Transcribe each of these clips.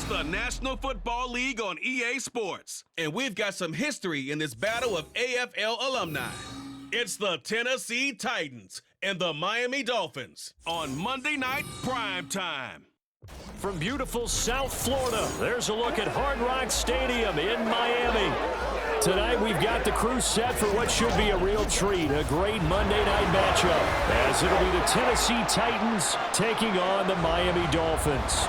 the National Football League on EA Sports, and we've got some history in this battle of AFL alumni. It's the Tennessee Titans and the Miami Dolphins on Monday Night Prime Time. From beautiful South Florida, there's a look at Hard Rock Stadium in Miami. Tonight we've got the crew set for what should be a real treat, a great Monday night matchup, as it'll be the Tennessee Titans taking on the Miami Dolphins.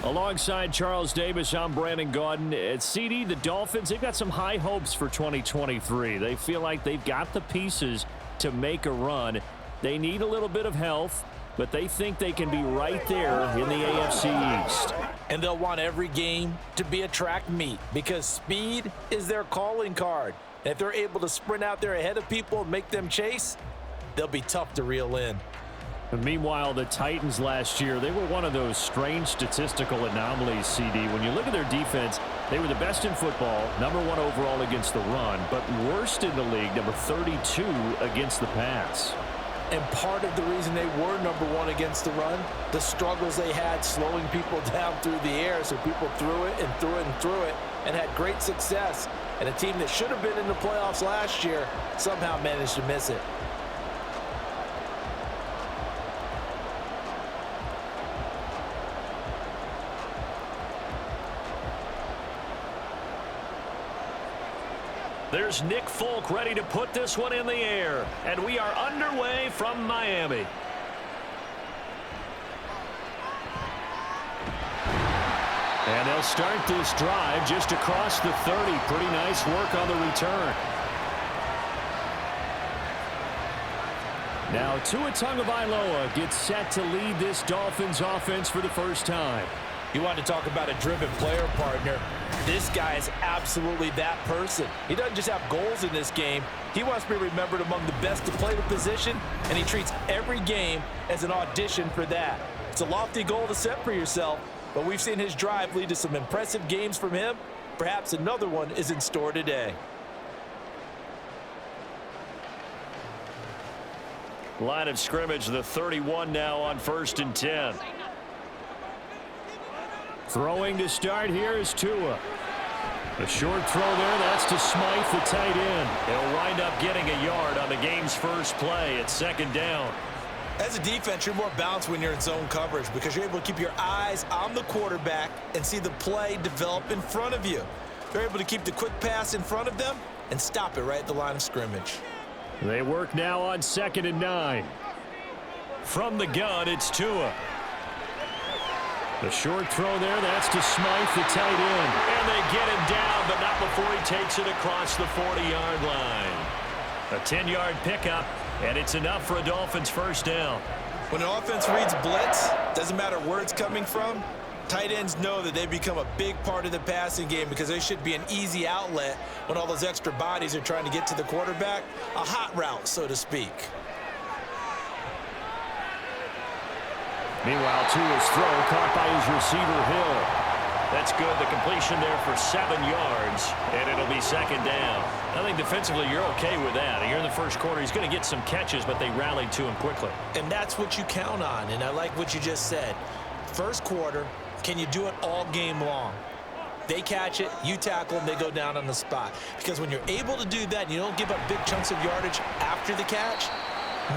Alongside Charles Davis, I'm Brandon Gaudin. At CD, the Dolphins, they've got some high hopes for 2023. They feel like they've got the pieces to make a run. They need a little bit of health, but they think they can be right there in the AFC East. And they'll want every game to be a track meet because speed is their calling card. And if they're able to sprint out there ahead of people and make them chase, they'll be tough to reel in. And meanwhile, the Titans last year, they were one of those strange statistical anomalies, CD. When you look at their defense, they were the best in football, #1 overall against the run, but worst in the league, number 32 against the pass. And part of the reason they were #1 against the run, the struggles they had slowing people down through the air, so people threw it and threw it and threw it and had great success. And a team that should have been in the playoffs last year somehow managed to miss it. There's Nick Folk ready to put this one in the air. And we are underway from Miami. And they'll start this drive just across the 30. Pretty nice work on the return. Now Tua Tagovailoa gets set to lead this Dolphins offense for the first time. You want to talk about a driven player, partner. This guy is absolutely that person. He doesn't just have goals in this game. He wants to be remembered among the best to play the position, and he treats every game as an audition for that. It's a lofty goal to set for yourself, but we've seen his drive lead to some impressive games from him. Perhaps another one is in store today. Line of scrimmage, the 31 now on 1st and 10. Throwing to start here is Tua. A short throw there, that's to Smythe, the tight end. He'll wind up getting a yard on the game's first play at 2nd down. As a defense, you're more balanced when you're in zone coverage because you're able to keep your eyes on the quarterback and see the play develop in front of you. They're able to keep the quick pass in front of them and stop it right at the line of scrimmage. They work now on 2nd and 9. From the gun, it's Tua. The short throw there, that's to Smythe, the tight end. And they get him down, but not before he takes it across the 40-yard line. A 10-yard pickup, and it's enough for a Dolphins first down. When an offense reads blitz, doesn't matter where it's coming from, tight ends know that they become a big part of the passing game because they should be an easy outlet when all those extra bodies are trying to get to the quarterback. A hot route, so to speak. Meanwhile, Tua's throw caught by his receiver, Hill. That's good. The completion there for 7 yards, and it'll be 2nd down. I think defensively you're okay with that. Here in the first quarter, he's going to get some catches, but they rallied to him quickly. And that's what you count on, and I like what you just said. First quarter, can you do it all game long? They catch it, you tackle them, they go down on the spot. Because when you're able to do that and you don't give up big chunks of yardage after the catch,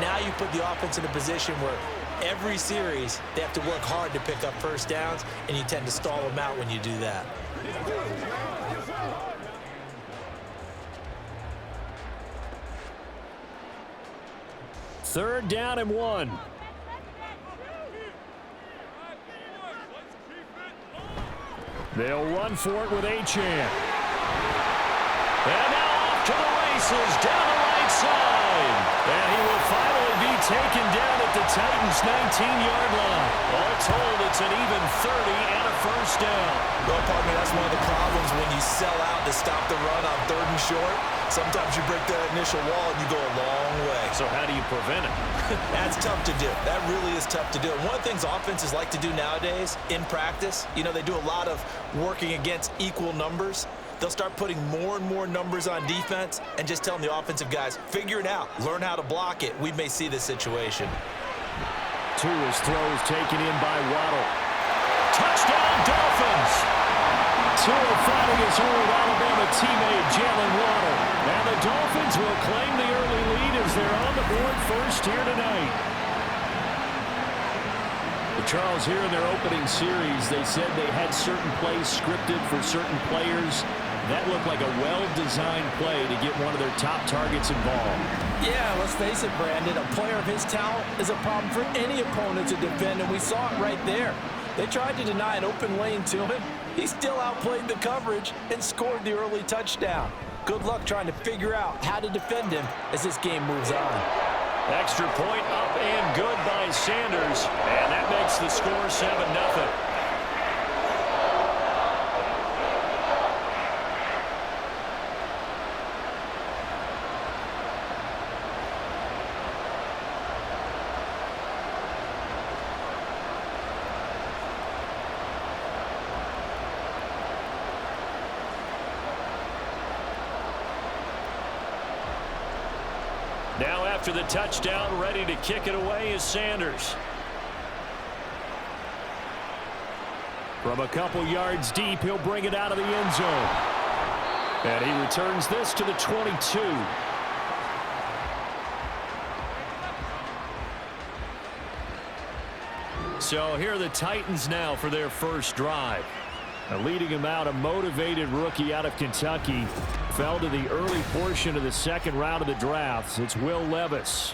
now you put the offense in a position where every series, they have to work hard to pick up first downs, and you tend to stall them out when you do that. Third down and 1. They'll run for it with Achane. And now off to the races, down the right side. And he will finally be taken down at the Titans' 19-yard line. All told, it's an even 30 and a first down. Well, partner, that's one of the problems when you sell out to stop the run on 3rd and short. Sometimes you break that initial wall and you go a long way. So how do you prevent it? That's tough to do. That really is tough to do. And one of the things offenses like to do nowadays in practice, you know, they do a lot of working against equal numbers. They'll start putting more and more numbers on defense and just telling the offensive guys, figure it out, learn how to block it. We may see this situation. Tua's throw is taken in by Waddle. Touchdown, Dolphins! Tua finding his old Alabama teammate Jalen Waddle. And the Dolphins will claim the early lead as they're on the board first here tonight. But Charles, here in their opening series, they said they had certain plays scripted for certain players. That looked like a well-designed play to get one of their top targets involved. Yeah, let's face it, Brandon. A player of his talent is a problem for any opponent to defend, and we saw it right there. They tried to deny an open lane to him. He still outplayed the coverage and scored the early touchdown. Good luck trying to figure out how to defend him as this game moves on. Extra point up and good by Sanders, and that makes the score 7-0. Now after the touchdown, ready to kick it away is Sanders. From a couple yards deep, he'll bring it out of the end zone. And he returns this to the 22. So here are the Titans now for their first drive. Leading him out, a motivated rookie out of Kentucky. Fell to the early portion of the second round of the draft. It's Will Levis.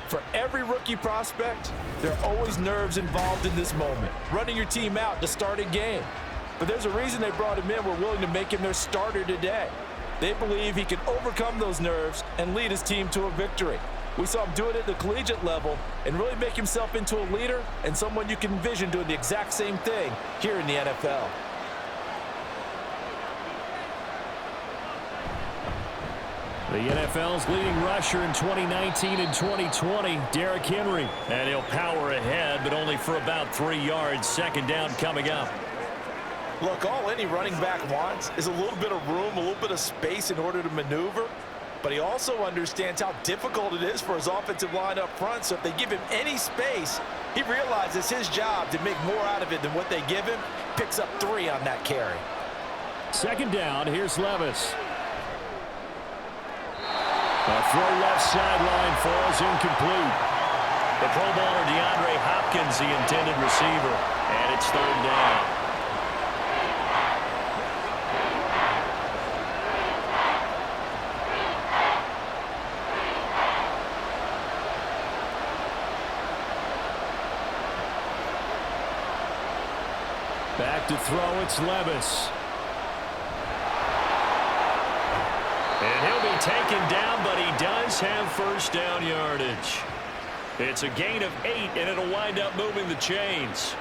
For every rookie prospect, there are always nerves involved in this moment. Running your team out to start a game. But there's a reason they brought him in. We're willing to make him their starter today. They believe he can overcome those nerves and lead his team to a victory. We saw him do it at the collegiate level and really make himself into a leader and someone you can envision doing the exact same thing here in the NFL. The NFL's leading rusher in 2019 and 2020, Derrick Henry. And he'll power ahead, but only for about 3 yards. Second down coming up. Look, all any running back wants is a little bit of room, a little bit of space in order to maneuver. But he also understands how difficult it is for his offensive line up front. So if they give him any space, he realizes his job to make more out of it than what they give him. Picks up 3 on that carry. Second down, here's Levis. A throw left sideline falls incomplete. The Pro Bowler DeAndre Hopkins, the intended receiver, and it's third down. Back to throw, it's Levis. And he'll be taken down, but he does have first down yardage. It's a gain of 8, and it'll wind up moving the chains.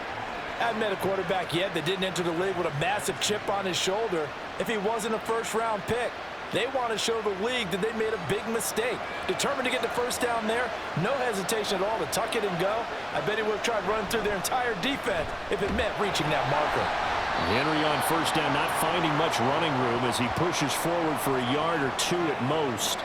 I haven't met a quarterback yet that didn't enter the league with a massive chip on his shoulder if he wasn't a first-round pick. They want to show the league that they made a big mistake. Determined to get the first down there, no hesitation at all to tuck it and go. I bet he would have tried running through their entire defense if it meant reaching that marker. Henry on first down, not finding much running room as he pushes forward for a yard or 2 at most.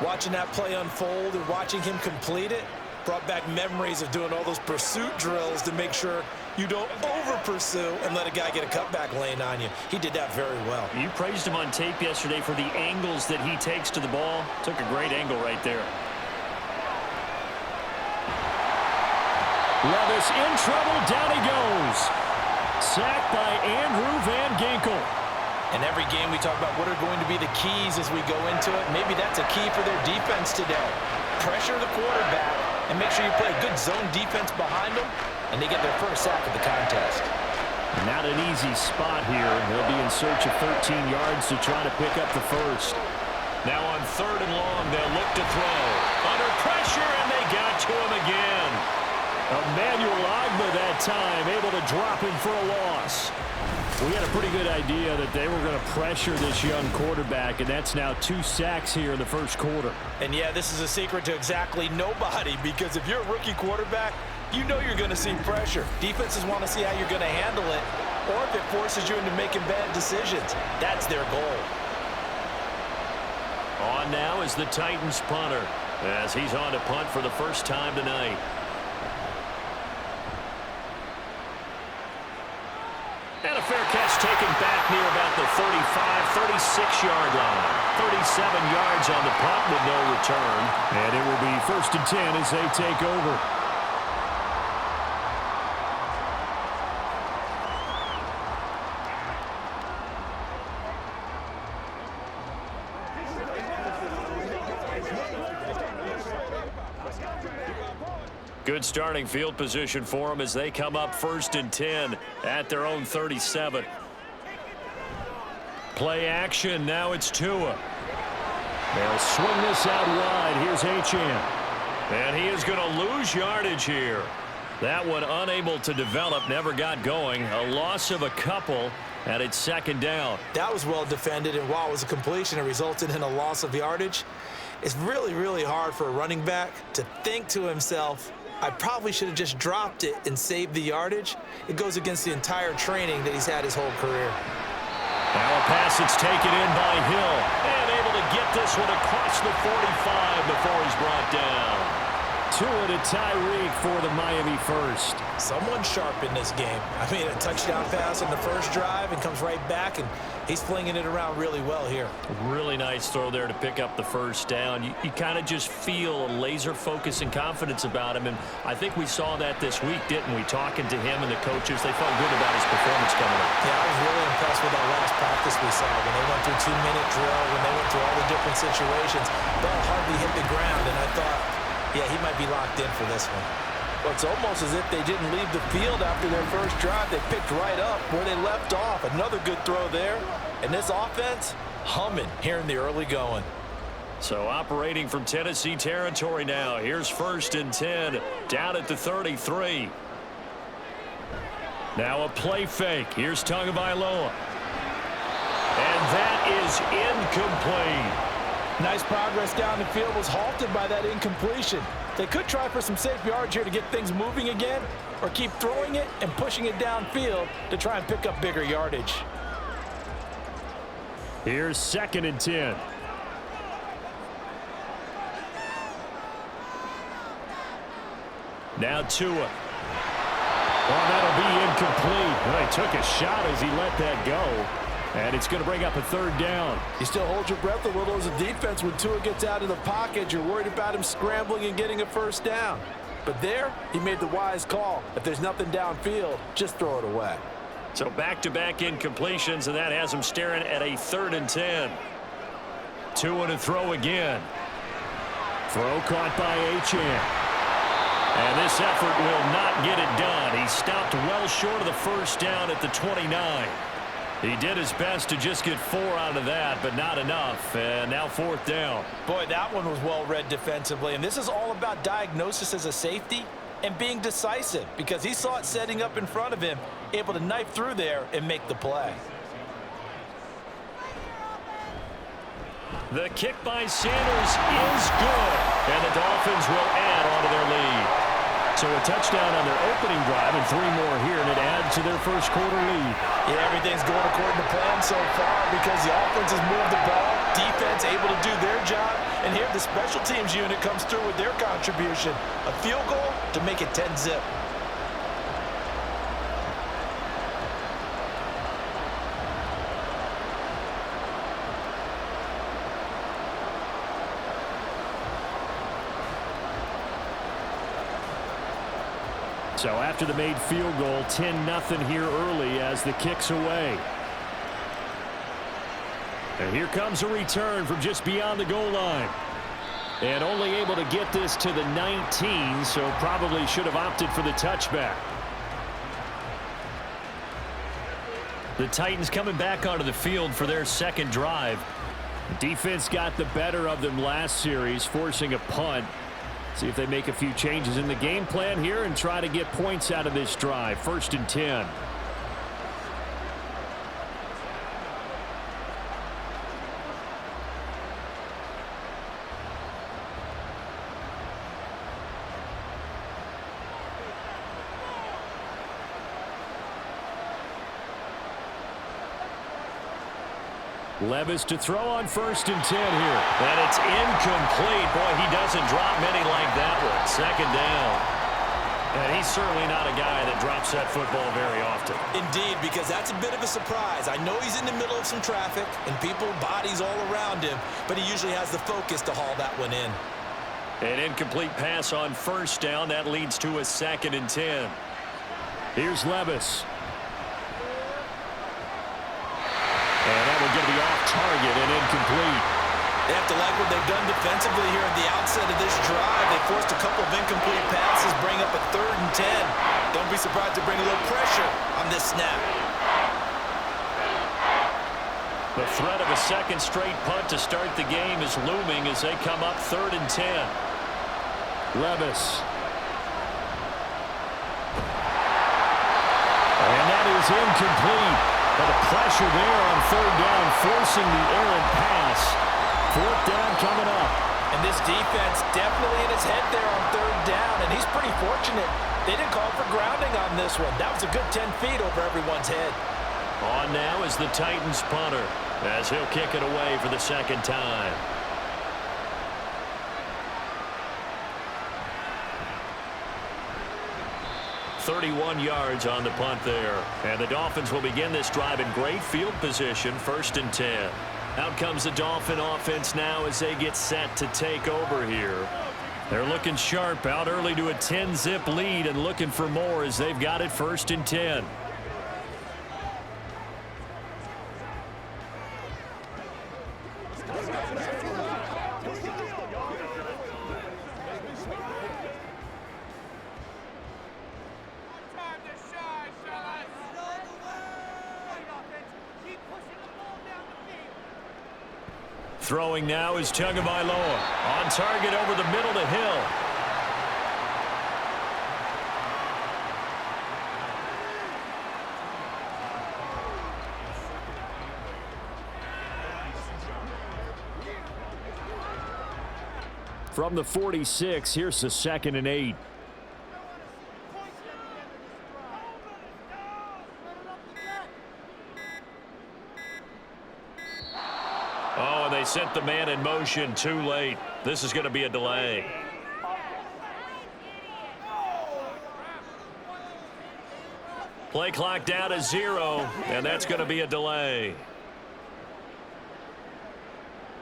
Watching that play unfold and watching him complete it brought back memories of doing all those pursuit drills to make sure you don't over-pursue and let a guy get a cutback lane on you. He did that very well. You praised him on tape yesterday for the angles that he takes to the ball. Took a great angle right there. Levis in trouble. Down he goes. Sacked by Andrew Van Ginkel. In every game we talk about what are going to be the keys as we go into it. Maybe that's a key for their defense today. Pressure the quarterback and make sure you play a good zone defense behind them, and they get their first sack of the contest. Not an easy spot here. They'll be in search of 13 yards to try to pick up the first. Now on third and long, they'll look to throw. Under pressure, and they got to him again. Emmanuel Ogba that time, able to drop him for a loss. We had a pretty good idea that they were going to pressure this young quarterback, and that's now 2 sacks here in the first quarter. And yeah, this is a secret to exactly nobody, because if you're a rookie quarterback, you know you're going to see pressure. Defenses want to see how you're going to handle it, or if it forces you into making bad decisions. That's their goal. On now is the Titans punter, as he's on to punt for the first time tonight. near about the 35, 36-yard line. 37 yards on the punt with no return. And it will be 1st and 10 as they take over. Good starting field position for them as they come up 1st and 10 at their own 37. Play action. Now it's Tua. They'll swing this out wide. Here's Achane. And he is going to lose yardage here. That one unable to develop, never got going. A loss of a couple, and it's 2nd down. That was well defended, and while it was a completion, it resulted in a loss of yardage. It's really, really hard for a running back to think to himself, I probably should have just dropped it and saved the yardage. It goes against the entire training that he's had his whole career. Now a pass that's taken in by Hill. And able to get this one across the 45 before he's brought down. Tua to Tyreek for the Miami first. Someone sharp in this game. I mean, a touchdown pass on the first drive and comes right back, and he's flinging it around really well here. Really nice throw there to pick up the first down. You kind of just feel a laser focus and confidence about him, and I think we saw that this week, didn't we? Talking to him and the coaches, they felt good about his performance coming up. Yeah, I was really impressed with that last practice we saw when they went through 2-minute drill, when they went through all the different situations. Ball hardly hit the ground, and I thought, yeah, he might be locked in for this one. Well, it's almost as if they didn't leave the field after their first drive. They picked right up where they left off. Another good throw there. And this offense, humming here in the early going. So operating from Tennessee territory now. Here's 1st and 10 down at the 33. Now a play fake. Here's Tagovailoa. And that is incomplete. nice progress down the field, was halted by that incompletion. They could try for some safe yards here to get things moving again, or keep throwing it and pushing it downfield to try and pick up bigger yardage. Here's 2nd and 10. Now Tua. Oh, that'll be incomplete. Well, he took a shot as he let that go. And it's going to bring up a 3rd down. You still hold your breath a little as a defense when Tua gets out of the pocket. You're worried about him scrambling and getting a 1st down. But there, he made the wise call. If there's nothing downfield, just throw it away. So back-to-back incompletions, and that has him staring at a 3rd and 10. Tua to throw again. Throw caught by Achane. And this effort will not get it done. He stopped well short of the 1st down at the 29. He did his best to just get 4 out of that, but not enough. And now 4th down. Boy, that one was well read defensively. And this is all about diagnosis as a safety and being decisive, because he saw it setting up in front of him, able to knife through there and make the play. The kick by Sanders is good. And the Dolphins will add on to their lead. So a touchdown on their opening drive and 3 more here, and it adds to their 1st quarter lead. Yeah, everything's going according to plan so far because the offense has moved the ball, defense able to do their job, and here the special teams unit comes through with their contribution. A field goal to make it 10-zip. So after the made field goal, 10-0 here early as the kick's away. And here comes a return from just beyond the goal line. And only able to get this to the 19, so probably should have opted for the touchback. The Titans coming back onto the field for their 2nd drive. The defense got the better of them last series, forcing a punt. See if they make a few changes in the game plan here and try to get points out of this drive. 1st and 10. Levis to throw on 1st and 10 here. And it's incomplete. Boy, he doesn't drop many like that one. 2nd down. And he's certainly not a guy that drops that football very often. Indeed, because that's a bit of a surprise. I know he's in the middle of some traffic and people, bodies all around him, but he usually has the focus to haul that one in. An incomplete pass on first down. That leads to a 2nd and 10. Here's Levis. And that will get the off target and incomplete. They have to like what they've done defensively here at the outset of this drive. They forced a couple of incomplete passes, bring up a 3rd and 10. Don't be surprised to bring a little pressure on this snap. The threat of a 2nd straight punt to start the game is looming as they come up 3rd and 10. Levis. And that is incomplete. But the pressure there on 3rd down, forcing the errant pass. 4th down coming up. And this defense definitely in his head there on 3rd down, and he's pretty fortunate. They didn't call for grounding on this one. That was a good 10 feet over everyone's head. On now is the Titans punter as he'll kick it away for the 2nd time. .31 yards on the punt there. And the Dolphins will begin this drive in great field position, 1st and 10. Out comes the Dolphin offense now as they get set to take over here. They're looking sharp, out early to a 10-zip lead and looking for more as they've got it 1st and 10. Throwing now is Tagovailoa. On target over the middle to Hill. From the 46, here's the 2nd and 8. Oh, and they sent the man in motion too late. This is going to be a delay. Play clock down to 0, and that's going to be a delay.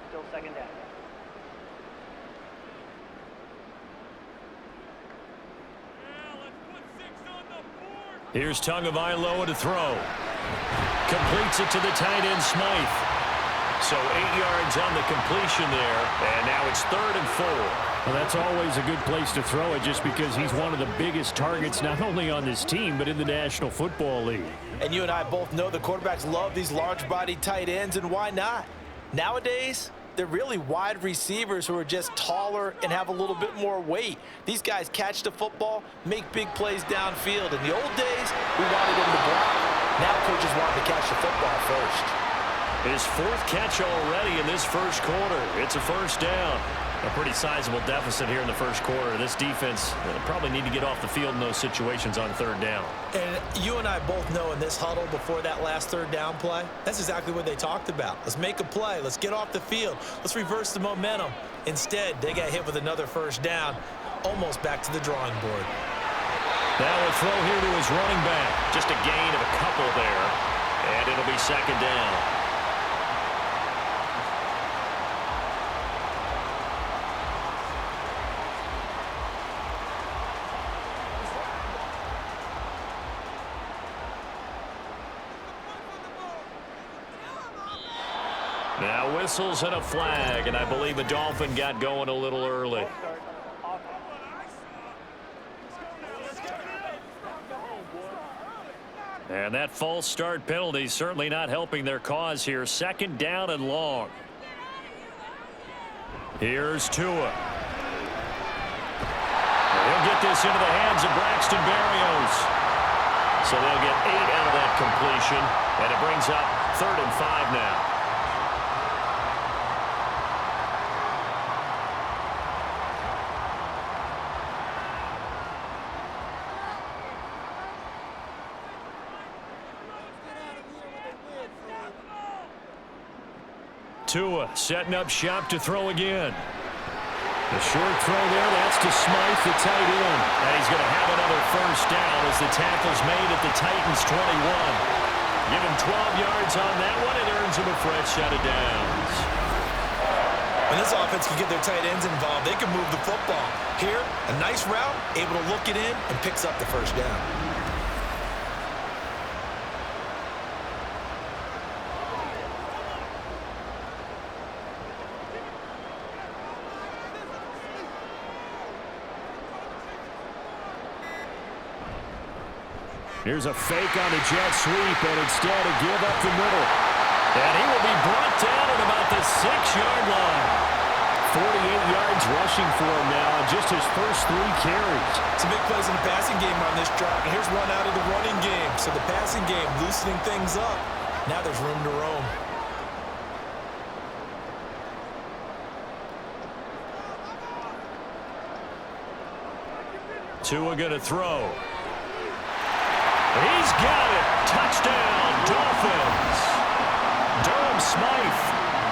Still 2nd down. Here's Tagovailoa to throw. Completes it to the tight end, Smythe. So 8 yards on the completion there, and now it's 3rd and 4. Well, that's always a good place to throw it just because he's one of the biggest targets not only on this team but in the National Football League. And you and I both know the quarterbacks love these large-bodied tight ends, and why not? Nowadays, they're really wide receivers who are just taller and have a little bit more weight. These guys catch the football, make big plays downfield. In the old days, we wanted them to block. Now coaches want to catch the football first. His 4th catch already in this 1st quarter. It's a 1st down. A pretty sizable deficit here in the 1st quarter. This defense probably need to get off the field in those situations on 3rd down. And you and I both know in this huddle before that last 3rd down play, that's exactly what they talked about. Let's make a play. Let's get off the field. Let's reverse the momentum. Instead, they got hit with another 1st down, almost back to the drawing board. Now a throw here to his running back. Just a gain of a couple there, and it'll be 2nd down. Now whistles and a flag, and I believe a Dolphin got going a little early. And that false start penalty certainly not helping their cause here. 2nd down and long. Here's Tua. He'll get this into the hands of Braxton Berrios. So they'll get 8 out of that completion, and it brings up 3rd and 5 now. Tua setting up shop to throw again. The short throw there, that's to Smythe, the tight end. And he's going to have another first down as the tackle's made at the Titans' 21. Give him 12 yards on that one. It earns him a fresh set of downs. When this offense can get their tight ends involved, they can move the football. Here, a nice route, able to look it in, and picks up the first down. Here's a fake on the jet sweep, and instead a give up the middle. And he will be brought down at about the 6-yard line. 48 yards rushing for him now on just his first 3 carries. Some big plays in the passing game on this drive. And here's one out of the running game. So the passing game loosening things up. Now there's room to roam. Tua going to throw. He's got it. Touchdown, Dolphins. Durham Smythe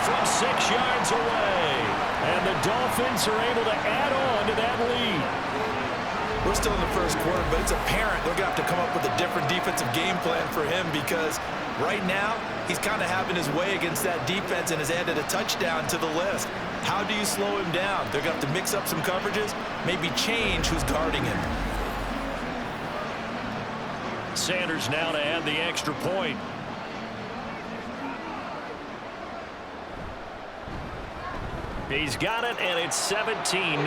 from 6 yards away. And the Dolphins are able to add on to that lead. We're still in the first quarter, but it's apparent they're going to have to come up with a different defensive game plan for him because right now he's kind of having his way against that defense and has added a touchdown to the list. How do you slow him down? They're going to have to mix up some coverages, maybe change who's guarding him. Sanders now to add the extra point. He's got it, and it's 17-0.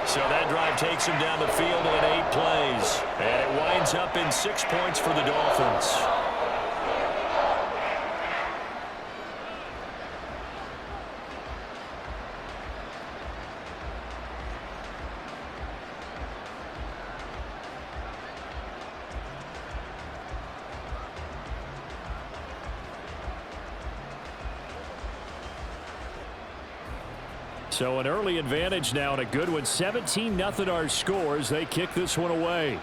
So that drive takes him down the field in 8 plays. And it winds up in 6 points for the Dolphins. So an early advantage now and a good one. 17-0 our score as they kick this one away.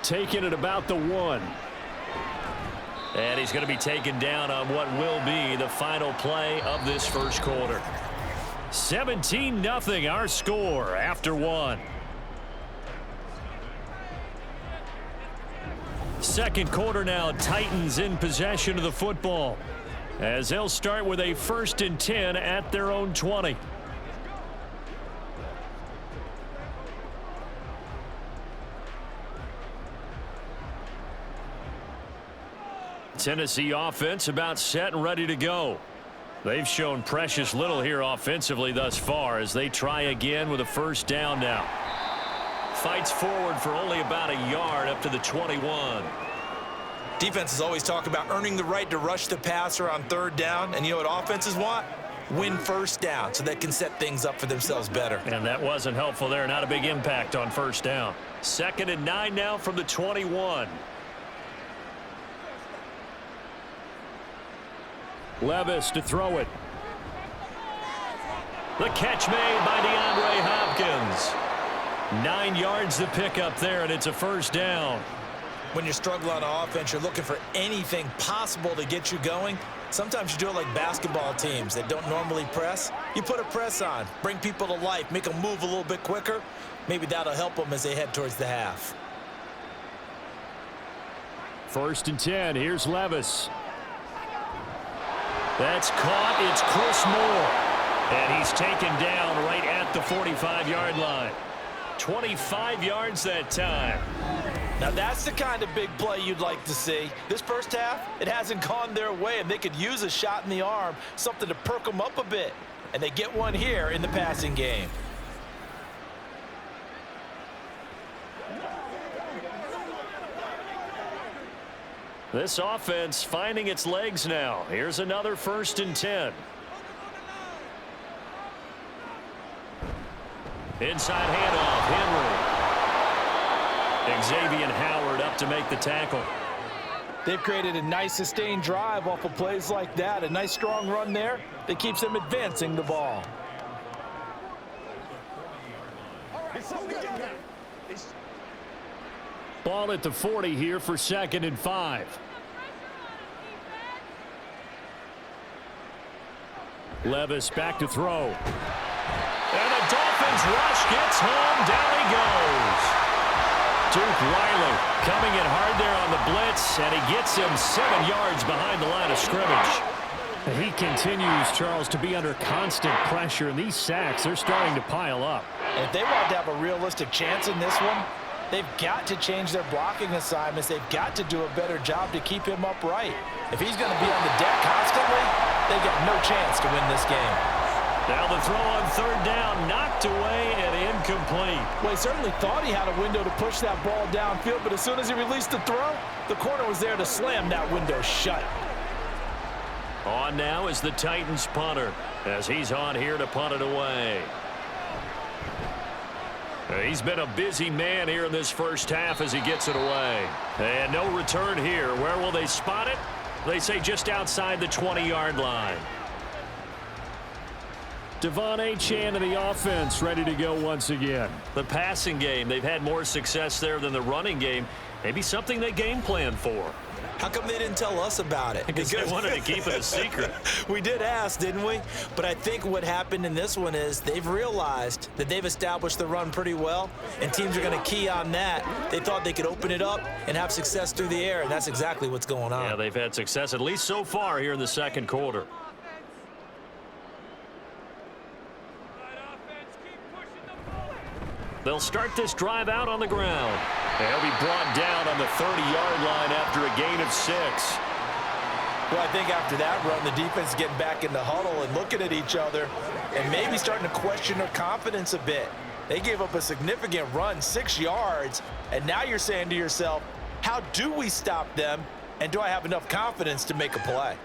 Taking it about the 1. And he's going to be taken down on what will be the final play of this first quarter. 17-0 our score after 1. Second quarter now, Titans in possession of the football, as they'll start with a 1st and 10 at their own 20. Tennessee offense about set and ready to go. They've shown precious little here offensively thus far as they try again with a first down now. Fights forward for only about a yard up to the 21. Defenses always talk about earning the right to rush the passer on 3rd down. And you know what offenses want? Win first down so they can set things up for themselves better. And that wasn't helpful there. Not a big impact on first down. 2nd and 9 now from the 21. Levis to throw it. The catch made by DeAndre Hopkins. 9 yards to pick up there, and it's a first down. When you're struggling on offense, you're looking for anything possible to get you going. Sometimes you do it like basketball teams that don't normally press. You put a press on, bring people to life, make them move a little bit quicker. Maybe that'll help them as they head towards the half. 1st and 10. Here's Levis. That's caught. It's Chris Moore. And he's taken down right at the 45-yard line. 25 yards that time. Now that's the kind of big play you'd like to see. This first half, it hasn't gone their way, and they could use a shot in the arm, something to perk them up a bit. And they get one here in the passing game. This offense finding its legs now. Here's another 1st and 10. Inside handoff, Henry. Xavier Howard up to make the tackle. They've created a nice sustained drive off of plays like that. A nice strong run there that keeps them advancing the ball. Ball at the 40 here for 2nd and 5. Levis back to throw. And the Dolphins rush gets home. Down he goes. Duke Riley coming in hard there on the blitz, and he gets him 7 yards behind the line of scrimmage. He continues, Charles, to be under constant pressure, and these sacks, they're starting to pile up. If they want to have a realistic chance in this one, they've got to change their blocking assignments. They've got to do a better job to keep him upright. If he's going to be on the deck constantly, they've got no chance to win this game. Now the throw on third down, knocked away and incomplete. Well, he certainly thought he had a window to push that ball downfield, but as soon as he released the throw, the corner was there to slam that window shut. On now is the Titans punter as he's on here to punt it away. He's been a busy man here in this first half as he gets it away. And no return here. Where will they spot it? They say just outside the 20-yard line. Devon Achane and the offense ready to go once again. The passing game, they've had more success there than the running game. Maybe something they game plan for. How come they didn't tell us about it? Because they wanted to keep it a secret. We did ask, didn't we? But I think what happened in this one is they've realized that they've established the run pretty well, and teams are going to key on that. They thought they could open it up and have success through the air, and that's exactly what's going on. Yeah, they've had success, at least so far here in the second quarter. They'll start this drive out on the ground. They'll be brought down on the 30-yard line after a gain of 6. Well, I think after that run, the defense is getting back in the huddle and looking at each other and maybe starting to question their confidence a bit. They gave up a significant run, 6 yards, and now you're saying to yourself, how do we stop them, and do I have enough confidence to make a play?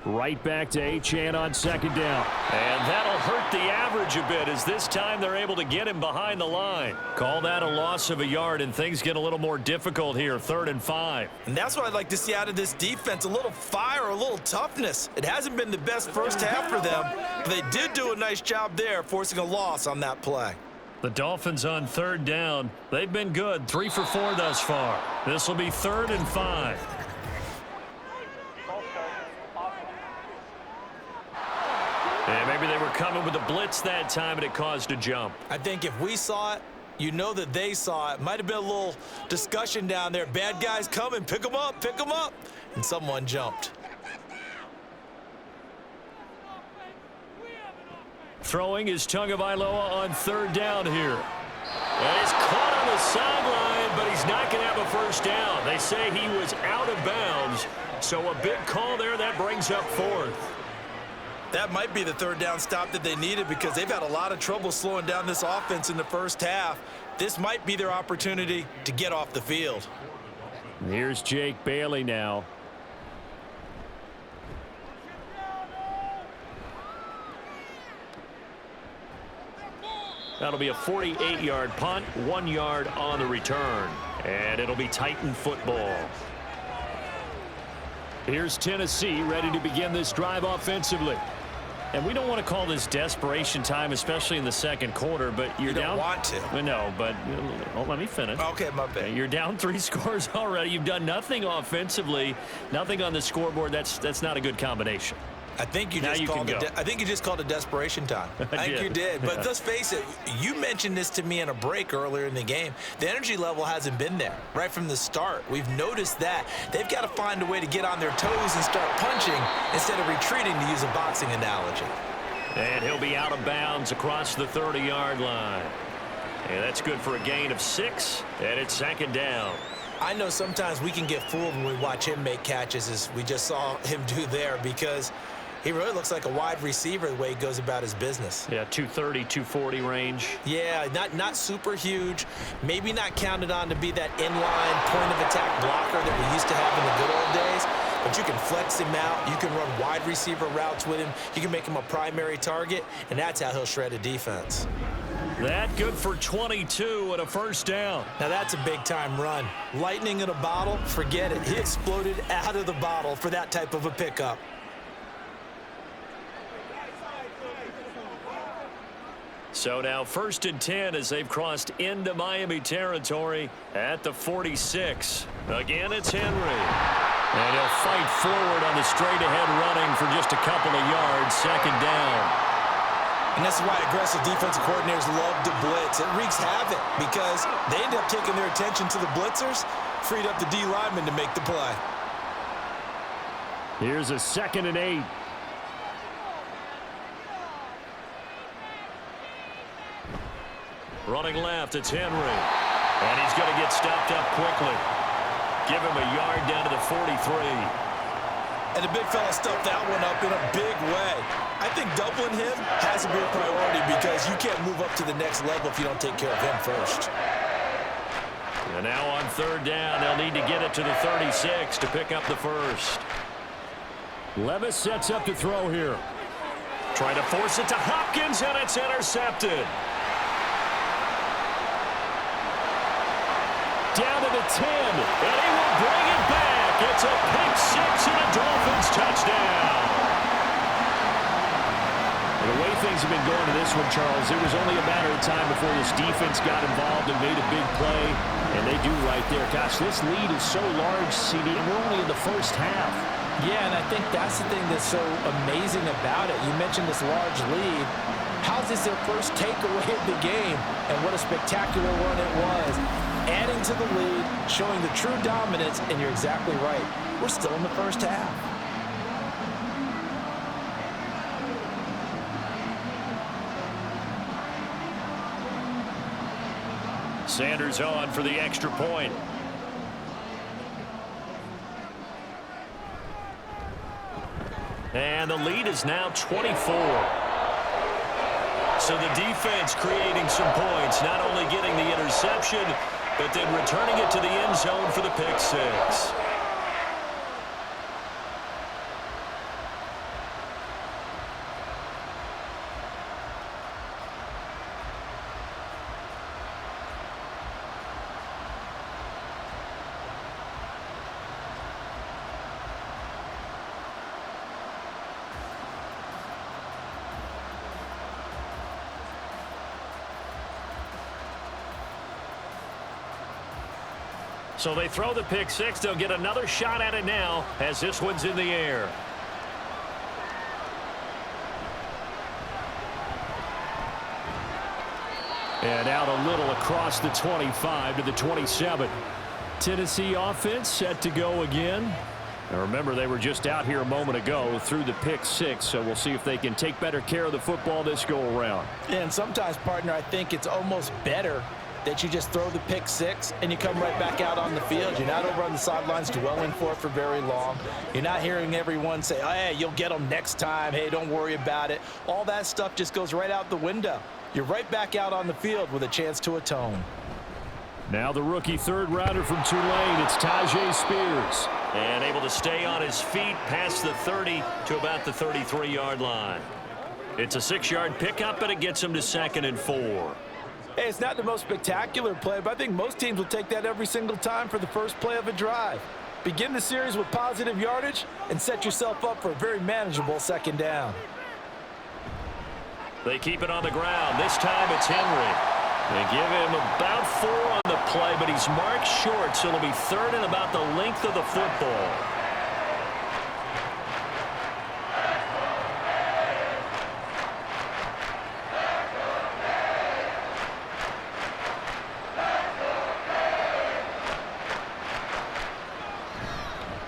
Right back to Achane on second down. And that'll hurt the average a bit as this time they're able to get him behind the line. Call that a loss of a yard, and things get a little more difficult here, 3rd and 5. And that's what I'd like to see out of this defense, a little fire, a little toughness. It hasn't been the best first half for them, but they did do a nice job there, forcing a loss on that play. The Dolphins on 3rd down. They've been good, 3 for 4 thus far. This will be 3rd and 5. And maybe they were coming with a blitz that time, and it caused a jump. I think if we saw it, you know that they saw it. Might have been a little discussion down there. Bad guys coming. Pick them up. Pick them up. And someone jumped. Throwing is Tagovailoa on 3rd down here. And he's caught on the sideline, but he's not going to have a first down. They say he was out of bounds. So a big call there. That brings up 4th. That might be the 3rd down stop that they needed because they've had a lot of trouble slowing down this offense in the first half. This might be their opportunity to get off the field. Here's Jake Bailey now. That'll be a 48-yard punt, 1 yard on the return. And it'll be Titan football. Here's Tennessee ready to begin this drive offensively. And we don't want to call this desperation time, especially in the second quarter, but you're down. You don't want to. No, but let me finish. Okay, my bad. You're down 3 scores already. You've done nothing offensively, nothing on the scoreboard. That's not a good combination. I think you just called it desperation time. I think you did. But let's face it, you mentioned this to me in a break earlier in the game. The energy level hasn't been there right from the start. We've noticed that. They've got to find a way to get on their toes and start punching instead of retreating, to use a boxing analogy. And he'll be out of bounds across the 30-yard line. And that's good for a gain of 6, and it's 2nd down. I know sometimes we can get fooled when we watch him make catches, as we just saw him do there, because he really looks like a wide receiver the way he goes about his business. Yeah, 230, 240 range. Yeah, not super huge. Maybe not counted on to be that inline point-of-attack blocker that we used to have in the good old days. But you can flex him out. You can run wide receiver routes with him. You can make him a primary target, and that's how he'll shred a defense. That good for 22 and a first down. Now that's a big-time run. Lightning in a bottle, forget it. He exploded out of the bottle for that type of a pickup. So now 1st and 10 as they've crossed into Miami territory at the 46. Again, it's Henry. And he'll fight forward on the straight-ahead running for just a couple of yards, second down. And that's why aggressive defensive coordinators love to blitz. It wreaks havoc because they end up taking their attention to the blitzers, freed up the D lineman to make the play. Here's a 2nd and 8. Running left, it's Henry. And he's going to get stopped up quickly. Give him a yard down to the 43. And the big fella stuffed that one up in a big way. I think doubling him has to be a priority because you can't move up to the next level if you don't take care of him first. And now on 3rd down, they'll need to get it to the 36 to pick up the first. Levis sets up to throw here. Trying to force it to Hopkins, and it's intercepted. Down to the 10, and he will bring it back. It's a pick 6 and a Dolphins touchdown. And the way things have been going to this one, Charles, it was only a matter of time before this defense got involved and made a big play, and they do right there. Gosh, this lead is so large, CD, and we're only in the first half. Yeah, and I think that's the thing that's so amazing about it. You mentioned this large lead. How's this their first takeaway of the game? And what a spectacular run it was. Adding to the lead, showing the true dominance, and you're exactly right. We're still in the first half. Sanders on for the extra point. And the lead is now 24. So the defense creating some points, not only getting the interception, but then returning it to the end zone for the pick 6. So they throw the pick 6. They'll get another shot at it now as this one's in the air. And out a little across the 25 to the 27. Tennessee offense set to go again. Now remember, they were just out here a moment ago through the pick 6, so we'll see if they can take better care of the football this go around. And sometimes, partner, I think it's almost better that you just throw the pick 6 and you come right back out on the field. You're not over on the sidelines dwelling for it for very long. You're not hearing everyone say, oh, hey, you'll get them next time. Hey, don't worry about it. All that stuff just goes right out the window. You're right back out on the field with a chance to atone. Now the rookie 3rd rounder from Tulane, it's Tyjae Spears. And able to stay on his feet past the 30 to about the 33-yard line. It's a 6-yard pickup, but it gets him to 2nd and 4. Hey, it's not the most spectacular play, but I think most teams will take that every single time for the first play of a drive. Begin the series with positive yardage and set yourself up for a very manageable 2nd down. They keep it on the ground. This time it's Henry. They give him about 4 on the play, but he's marked short, so it'll be 3rd and about the length of the football.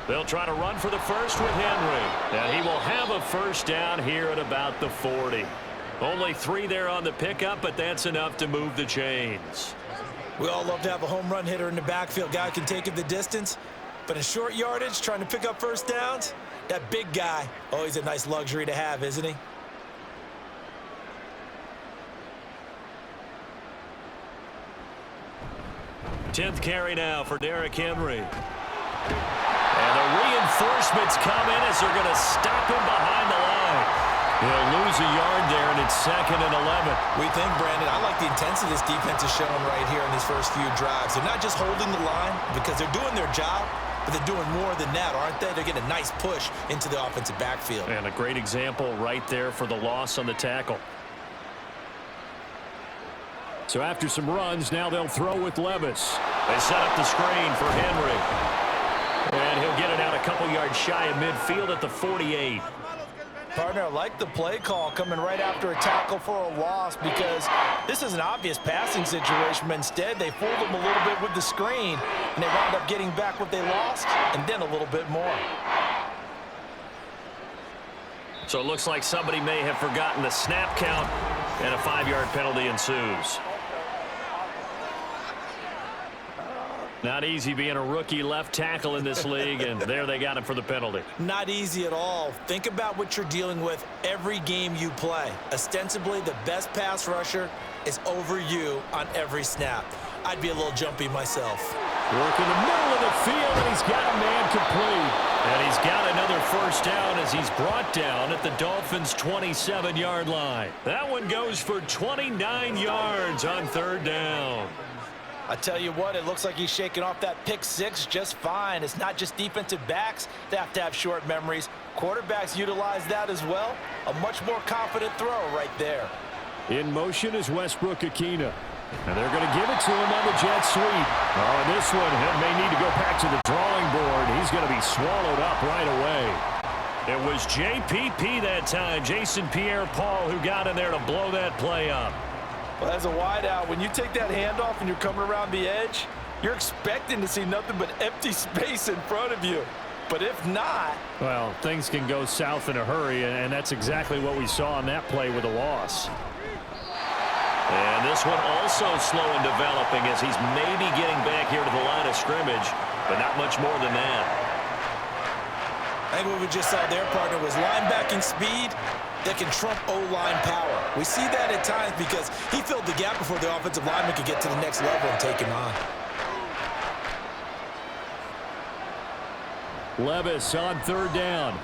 They'll try to run for the first with Henry. And he will have a first down here at about the 40. Only 3 there on the pickup, but that's enough to move the chains. We all love to have a home run hitter in the backfield. Guy can take it the distance. But in short yardage, trying to pick up first downs, that big guy, always a nice luxury to have, isn't he? Tenth carry now for Derrick Henry. And the reinforcements come in as they're going to stop him behind the line. He'll lose a yard there, and it's 2nd and 11. We think, Brandon, I like the intensity this defense is showing right here in these first few drives. They're not just holding the line because they're doing their job, but they're doing more than that, aren't they? They're getting a nice push into the offensive backfield. And a great example right there for the loss on the tackle. So after some runs, now they'll throw with Levis. They set up the screen for Henry. And he'll get it out of couple yards shy of midfield at the 48. Partner, I like the play call coming right after a tackle for a loss because this is an obvious passing situation, but instead they fooled them a little bit with the screen, and they wound up getting back what they lost and then a little bit more. So it looks like somebody may have forgotten the snap count, and a 5-yard penalty ensues. Not easy being a rookie left tackle in this league, and there they got him for the penalty. Not easy at all. Think about what you're dealing with every game you play. Ostensibly, the best pass rusher is over you on every snap. I'd be a little jumpy myself. Work in the middle of the field, and he's got a man complete. And he's got another first down as he's brought down at the Dolphins' 27-yard line. That one goes for 29 yards on 3rd down. I tell you what, it looks like he's shaking off that pick six just fine. It's not just defensive backs that have short memories. Quarterbacks utilize that as well. A much more confident throw right there. In motion is Westbrook Akina. And they're going to give it to him on the jet sweep. Oh, and this one may need to go back to the drawing board. He's going to be swallowed up right away. It was JPP that time, Jason Pierre-Paul, who got in there to blow that play up. Well, as a wideout, when you take that handoff and you're coming around the edge, you're expecting to see nothing but empty space in front of you. But if not... Well, things can go south in a hurry, and that's exactly what we saw on that play with a loss. And this one also slow in developing as he's maybe getting back here to the line of scrimmage, but not much more than that. I think what we just saw there, partner, was linebacking speed that can trump O-line power. We see that at times because he filled the gap before the offensive lineman could get to the next level and take him on. Levis on 3rd down.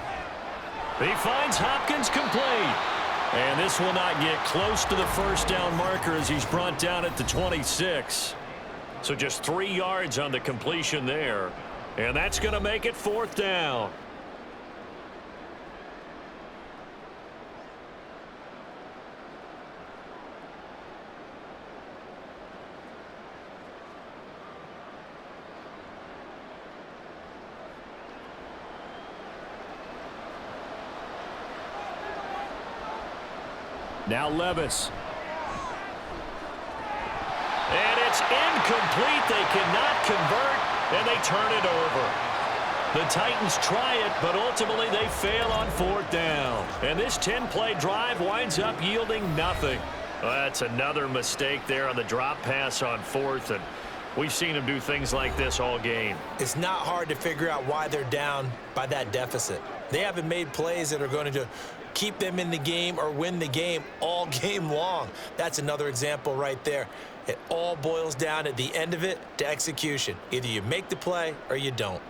He finds Hopkins complete. And this will not get close to the first down marker as he's brought down at the 26. So just 3 yards on the completion there. And that's going to make it 4th down. Now Levis. And it's incomplete. They cannot convert, and they turn it over. The Titans try it, but ultimately they fail on 4th down. And this 10-play drive winds up yielding nothing. Well, that's another mistake there on the drop pass on 4th, and we've seen them do things like this all game. It's not hard to figure out why they're down by that deficit. They haven't made plays that are going to keep them in the game or win the game all game long. That's another example right there. It all boils down at the end of it to execution. Either you make the play or you don't.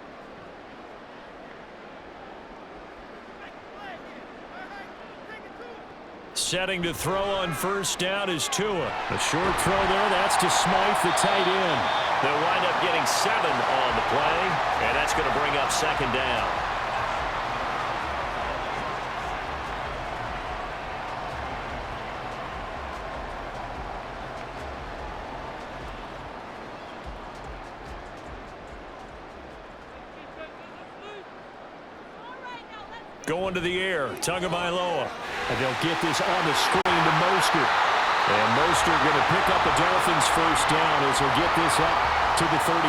Setting to throw on 1st down is Tua. A short throw there. That's to Smythe, the tight end. They'll wind up getting 7 on the play, and that's going to bring up 2nd down. Going to the air, Tagovailoa. And they'll get this on the screen to Mostert. And Mostert going to pick up the Dolphins' 1st down as he'll get this up to the 39.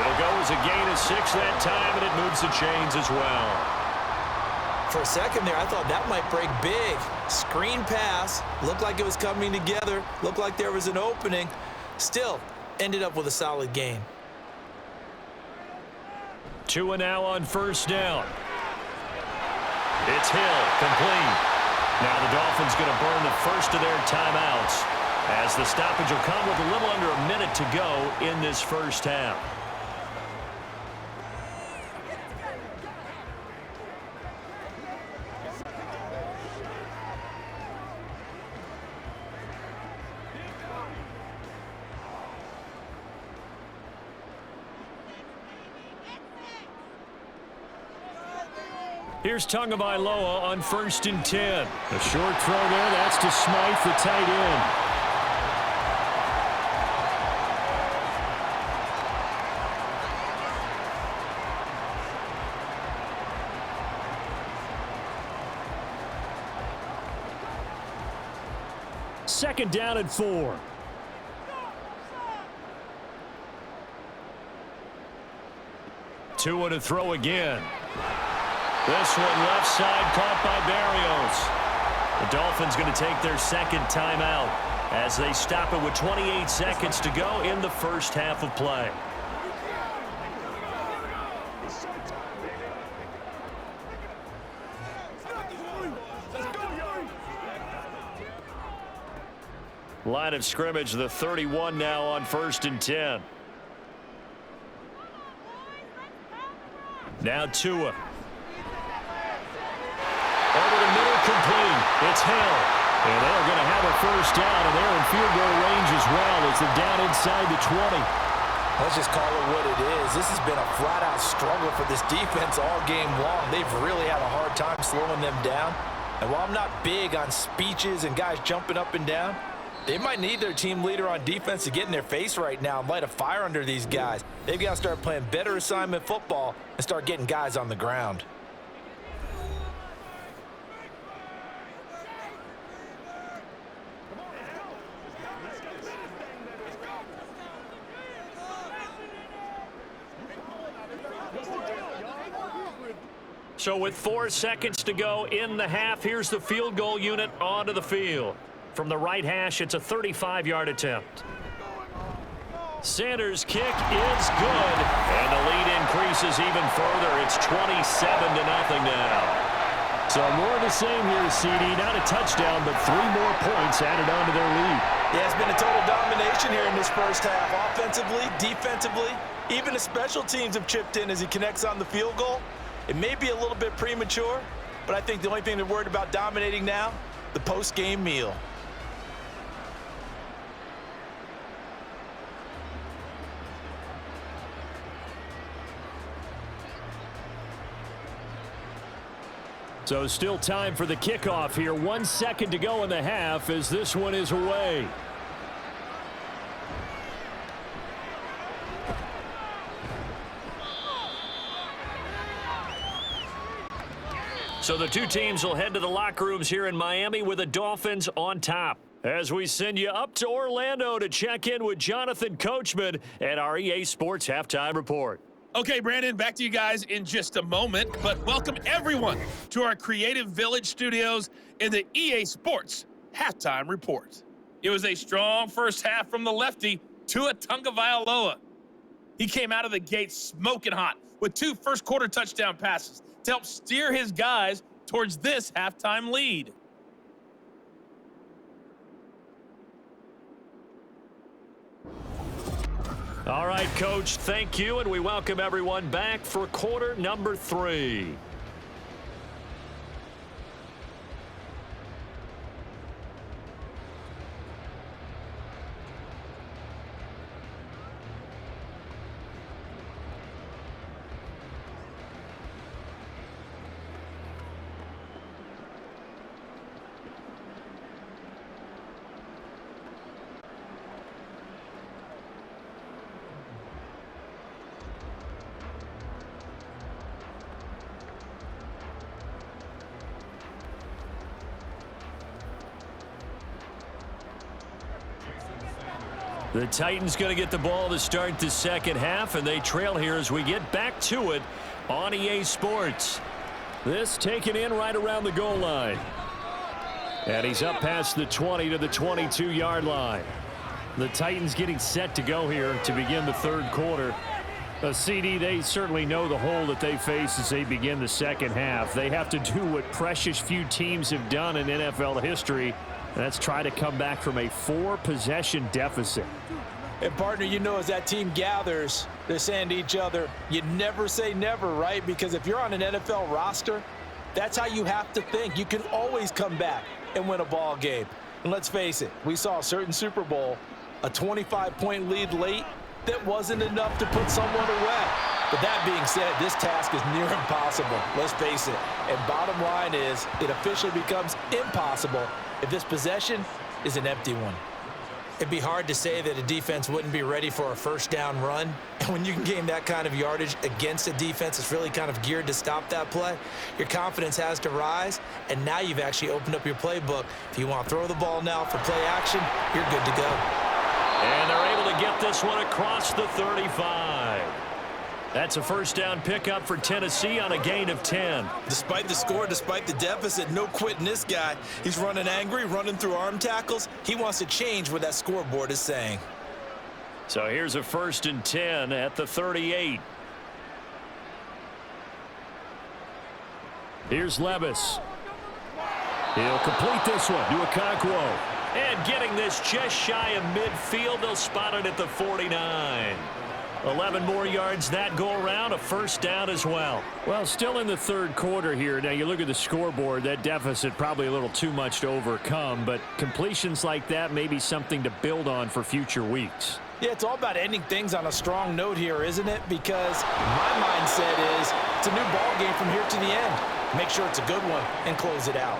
It'll go as a gain of 6 that time, and it moves the chains as well. For a second there, I thought that might break big. Screen pass, looked like it was coming together, looked like there was an opening. Still, ended up with a solid gain. Tua now on 1st down. It's Hill, complete. Now the Dolphins going to burn the first of their timeouts as the stoppage will come with a little under a minute to go in this 1st half. Here's Tagovailoa on 1st and 10. A short throw there. That's to Smythe, the tight end. 2nd down and 4. Tua to throw again. This one left side caught by Barrios. The Dolphins going to take their 2nd timeout as they stop it with 28 seconds to go in the first half of play. Line of scrimmage, the 31 now on 1st and 10. Now Tua. Over the middle, complete. It's Hill. And they're going to have a 1st down, and they're in field goal range as well as they're down inside the 20. Let's just call it what it is. This has been a flat-out struggle for this defense all game long. They've really had a hard time slowing them down. And while I'm not big on speeches and guys jumping up and down, they might need their team leader on defense to get in their face right now and light a fire under these guys. They've got to start playing better assignment football and start getting guys on the ground. So with 4 seconds to go in the half, here's the field goal unit onto the field. From the right hash, it's a 35-yard attempt. Sanders' kick is good, and the lead increases even further. It's 27-0 now. So more of the same here, CD. Not a touchdown, but 3 more points added on to their lead. Yeah, it's been a total domination here in this first half. Offensively, defensively, even the special teams have chipped in as he connects on the field goal. It may be a little bit premature, but I think the only thing they're worried about dominating now, the post-game meal. So still time for the kickoff here. 1 second to go in the half as this one is away. So the two teams will head to the locker rooms here in Miami with the Dolphins on top. As we send you up to Orlando to check in with Jonathan Coachman at our EA Sports Halftime Report. Okay, Brandon, back to you guys in just a moment, but welcome everyone to our Creative Village studios in the EA Sports Halftime Report. It was a strong first half from the lefty, Tua Tagovailoa. He came out of the gate smoking hot with 2 first-quarter touchdown passes to help steer his guys towards this halftime lead. All right, Coach, thank you, and we welcome everyone back for quarter number 3. The Titans going to get the ball to start the second half, and they trail here as we get back to it on EA Sports. This taken in right around the goal line. And he's up past the 20 to the 22-yard line. The Titans getting set to go here to begin the third quarter. CD, they certainly know the hole that they face as they begin the second half. They have to do what precious few teams have done in NFL history. That's try to come back from a 4-possession deficit. And, partner, you know, as that team gathers, they're saying to each other, you never say never, right? Because if you're on an NFL roster, that's how you have to think. You can always come back and win a ball game. And let's face it, we saw a certain Super Bowl, a 25-point lead late that wasn't enough to put someone away. But that being said, this task is near impossible. Let's face it. And bottom line is, it officially becomes impossible if this possession is an empty one. It'd be hard to say that a defense wouldn't be ready for a first down run. And when you can gain that kind of yardage against a defense that's really kind of geared to stop that play, your confidence has to rise, and now you've actually opened up your playbook. If you want to throw the ball now for play action, you're good to go. And they're able to get this one across the 35. That's a first down pickup for Tennessee on a gain of 10. Despite the score, despite the deficit, no quitting this guy. He's running angry, running through arm tackles. He wants to change what that scoreboard is saying. So here's a 1st and 10 at the 38. Here's Levis. He'll complete this one to Okonkwo. And getting this just shy of midfield, they'll spot it at the 49. 11 more yards that go around, a first down as well. Well, still in the third quarter here. Now, you look at the scoreboard, that deficit probably a little too much to overcome, but completions like that may be something to build on for future weeks. Yeah, it's all about ending things on a strong note here, isn't it? Because my mindset is it's a new ball game from here to the end. Make sure it's a good one and close it out.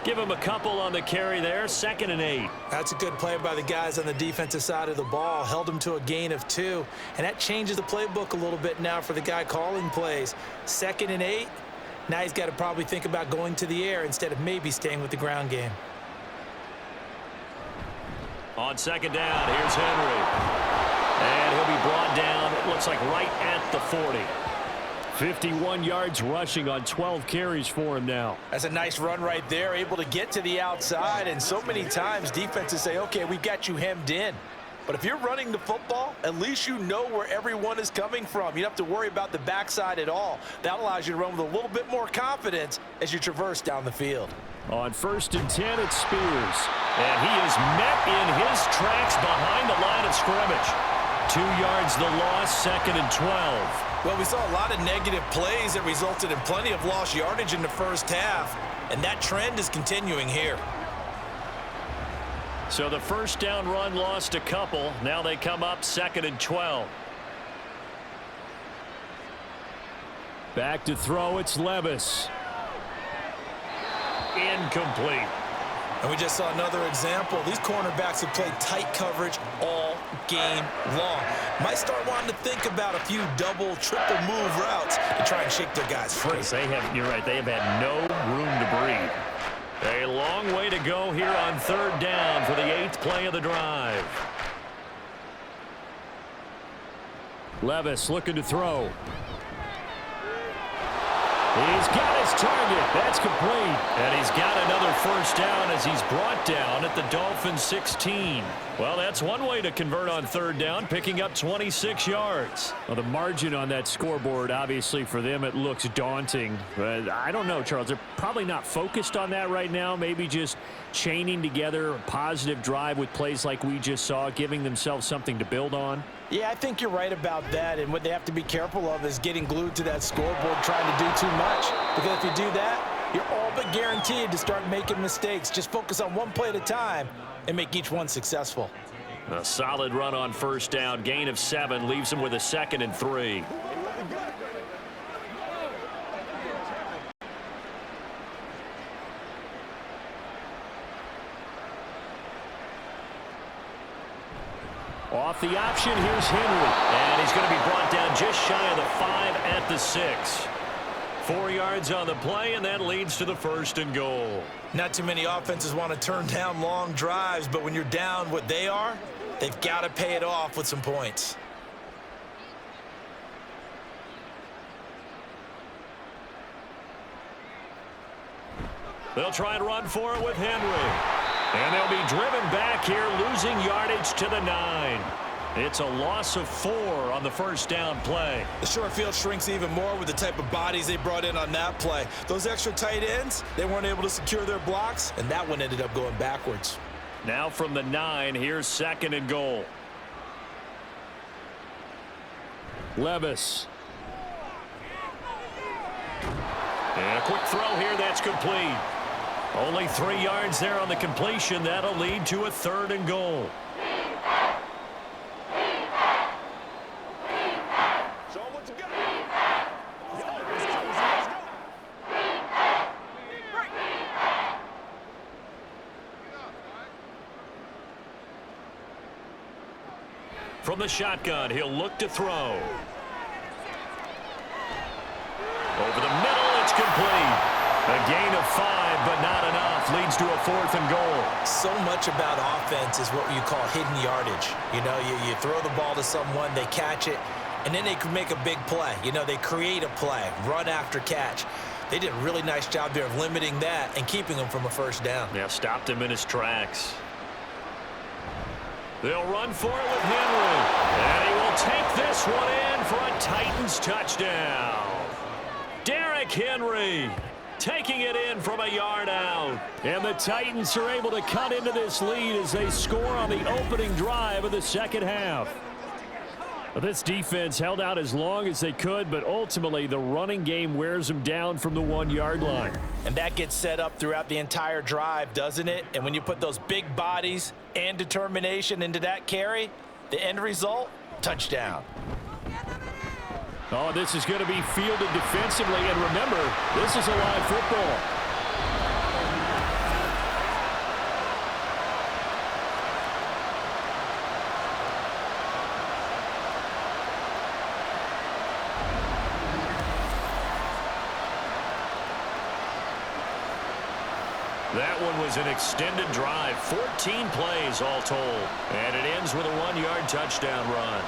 Give him a couple on the carry there, 2nd and 8. That's a good play by the guys on the defensive side of the ball. Held him to a gain of 2. And that changes the playbook a little bit now for the guy calling plays. 2nd and 8. Now he's got to probably think about going to the air instead of maybe staying with the ground game. On 2nd down, here's Henry. And he'll be brought down, it looks like right at the 40. 51 yards rushing on 12 carries for him now. That's a nice run right there, able to get to the outside. And so many times defenses say, okay, we've got you hemmed in. But if you're running the football, at least you know where everyone is coming from. You don't have to worry about the backside at all. That allows you to run with a little bit more confidence as you traverse down the field. On 1st and 10, it's Spears. And he is met in his tracks behind the line of scrimmage. 2 yards the loss, 2nd and 12. Well, we saw a lot of negative plays that resulted in plenty of lost yardage in the first half, and that trend is continuing here. So the first down run lost a couple. Now they come up 2nd and 12. Back to throw, it's Levis. Incomplete. And we just saw another example. These cornerbacks have played tight coverage all game long. Might start wanting to think about a few double, triple move routes to try and shake their guys free. You're right, they have had no room to breathe. A long way to go here on 3rd down for the 8th play of the drive. Levis looking to throw. He's got his target. That's complete. And he's got another first down as he's brought down at the Dolphins 16. Well, that's one way to convert on 3rd down, picking up 26 yards. Well, the margin on that scoreboard, obviously, for them, it looks daunting. But I don't know, Charles. They're probably not focused on that right now. Maybe just chaining together a positive drive with plays like we just saw, giving themselves something to build on. Yeah, I think you're right about that. And what they have to be careful of is getting glued to that scoreboard trying to do too much. Because if you do that, you're all but guaranteed to start making mistakes. Just focus on one play at a time and make each one successful. A solid run on 1st down. Gain of 7 leaves him with a 2nd and 3. Off the option, here's Henry. And he's going to be brought down just shy of the 5 at the 6. 4 yards on the play, and that leads to the 1st and goal. Not too many offenses want to turn down long drives, but when you're down what they are, they've got to pay it off with some points. They'll try and run for it with Henry. And they'll be driven back here, losing yardage to the 9. It's a loss of 4 on the 1st down play. The short field shrinks even more with the type of bodies they brought in on that play. Those extra tight ends, they weren't able to secure their blocks, and that one ended up going backwards. Now from the 9, here's 2nd and goal. Levis. And a quick throw here, that's complete. Only 3 yards there on the completion. That'll lead to a 3rd and goal. From the shotgun, he'll look to throw. Over the middle, it's complete. A gain of 5, but not enough. Leads to a 4th and goal. So much about offense is what you call hidden yardage. You know, you throw the ball to someone, they catch it, and then they can make a big play. You know, they create a play, run after catch. They did a really nice job there of limiting that and keeping him from a first down. Yeah, stopped him in his tracks. They'll run for it with Henry. And he will take this one in for a Titans touchdown. Derrick Henry taking it in from a yard out. And the Titans are able to cut into this lead as they score on the opening drive of the second half. This defense held out as long as they could, but ultimately the running game wears them down from the 1-yard line. And that gets set up throughout the entire drive, doesn't it? And when you put those big bodies and determination into that carry, the end result, touchdown. Oh, this is going to be fielded defensively. And remember, this is a live football. That one was an extended drive, 14 plays all told. And it ends with a 1-yard touchdown run.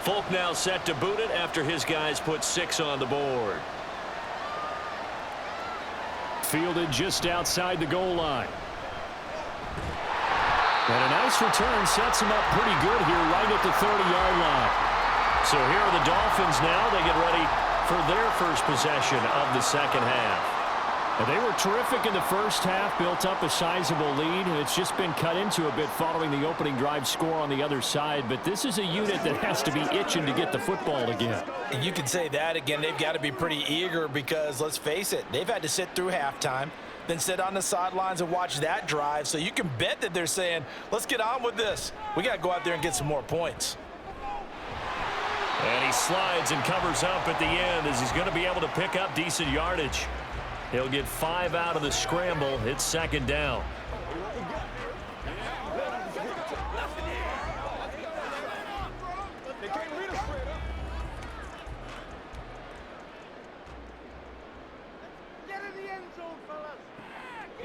Folk now set to boot it after his guys put 6 on the board. Fielded just outside the goal line. And a nice return sets him up pretty good here right at the 30-yard line. So here are the Dolphins now. They get ready for their first possession of the second half. And they were terrific in the first half, built up a sizable lead. It's just been cut into a bit following the opening drive score on the other side. But this is a unit that has to be itching to get the football again. And you can say that again. They've got to be pretty eager because, let's face it, they've had to sit through halftime, then sit on the sidelines and watch that drive. So you can bet that they're saying, let's get on with this. We got to go out there and get some more points. And he slides and covers up at the end as he's going to be able to pick up decent yardage. He'll get 5 out of the scramble. It's second down.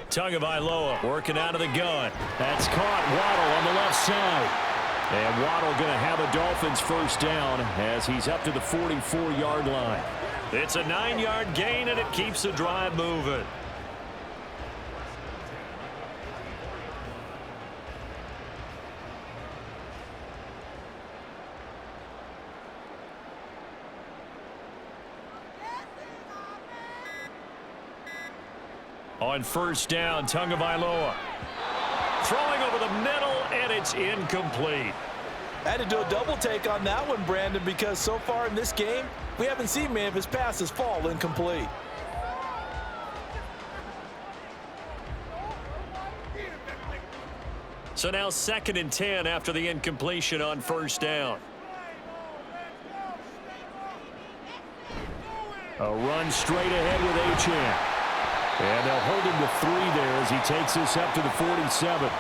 Tagovailoa working out of the gun. That's caught. Waddle on the left side. And Waddle going to have a Dolphins first down as he's up to the 44-yard line. It's a 9-yard gain, and it keeps the drive moving. On first down, Tagovailoa throwing over the middle, and it's incomplete. I had to do a double take on that one, Brandon, because so far in this game, we haven't seen many of his passes fall incomplete. So now 2nd and 10 after the incompletion on first down. A run straight ahead with Achane. And they'll hold him to 3 there as he takes this up to the 47.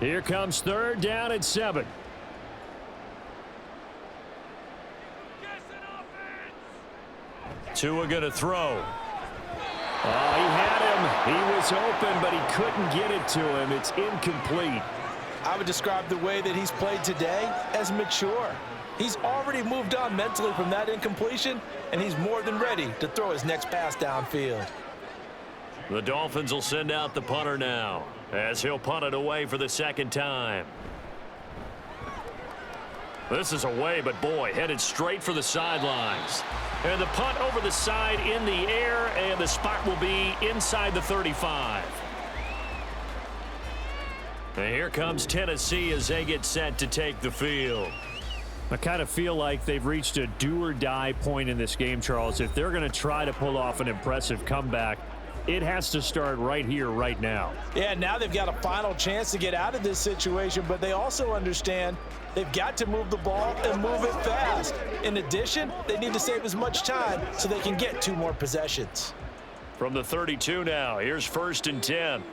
Here comes 3rd down and 7. Tua going to throw. Oh, he had him. He was open, but he couldn't get it to him. It's incomplete. I would describe the way that he's played today as mature. He's already moved on mentally from that incompletion, and he's more than ready to throw his next pass downfield. The Dolphins will send out the punter now as he'll punt it away for the 2nd time. This is away, but boy, headed straight for the sidelines. And the punt over the side in the air, and the spot will be inside the 35. And here comes Tennessee as they get set to take the field. I kind of feel like they've reached a do-or-die point in this game, Charles. If they're going to try to pull off an impressive comeback, it has to start right here, right now. Yeah, now they've got a final chance to get out of this situation, but they also understand they've got to move the ball and move it fast. In addition, they need to save as much time so they can get 2 more possessions. From the 32 now, here's 1st and 10.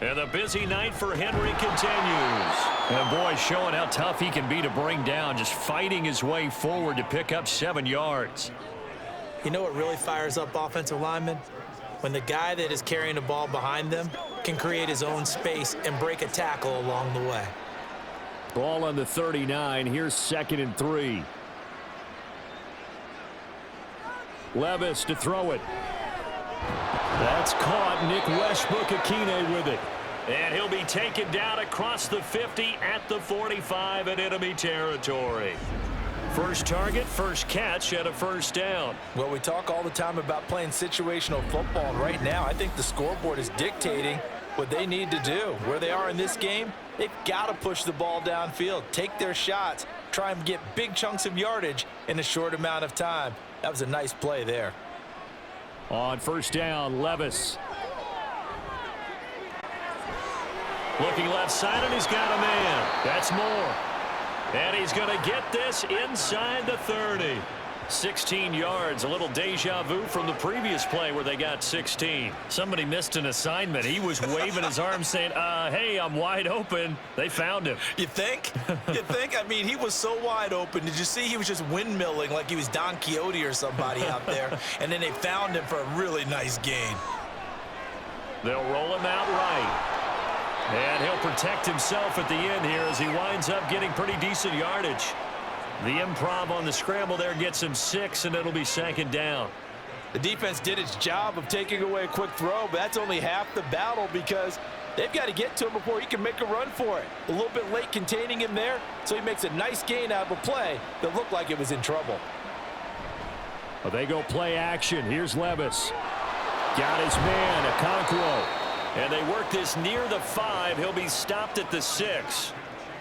And the busy night for Henry continues. And boy, showing how tough he can be to bring down, just fighting his way forward to pick up 7 yards. You know what really fires up offensive linemen? When the guy that is carrying the ball behind them can create his own space and break a tackle along the way. Ball on the 39. Here's 2nd and 3. Levis to throw it. That's caught. Nick Westbrook-Akine with it. And he'll be taken down across the 50 at the 45 in enemy territory. First target, first catch, and a 1st down. Well, we talk all the time about playing situational football, and right now I think the scoreboard is dictating what they need to do. Where they are in this game, they've got to push the ball downfield, take their shots, try and get big chunks of yardage in a short amount of time. That was a nice play there. On 1st down, Levis. Looking left side, and he's got a man. That's Moore. And he's going to get this inside the 30. 16 yards, a little deja vu from the previous play where they got 16. Somebody missed an assignment. He was waving his arms saying, hey, I'm wide open. They found him. You think? You think? I mean, he was so wide open. Did you see he was just windmilling like he was Don Quixote or somebody out there? And then they found him for a really nice gain. They'll roll him out right. And he'll protect himself at the end here as he winds up getting pretty decent yardage. The improv on the scramble there gets him 6, and it'll be 2nd down. The defense did its job of taking away a quick throw, but that's only half the battle because they've got to get to him before he can make a run for it. A little bit late containing him there, so he makes a nice gain out of a play that looked like it was in trouble. Well, they go play action. Here's Levis. Got his man, Okonkwo. And they work this near the 5. He'll be stopped at the 6.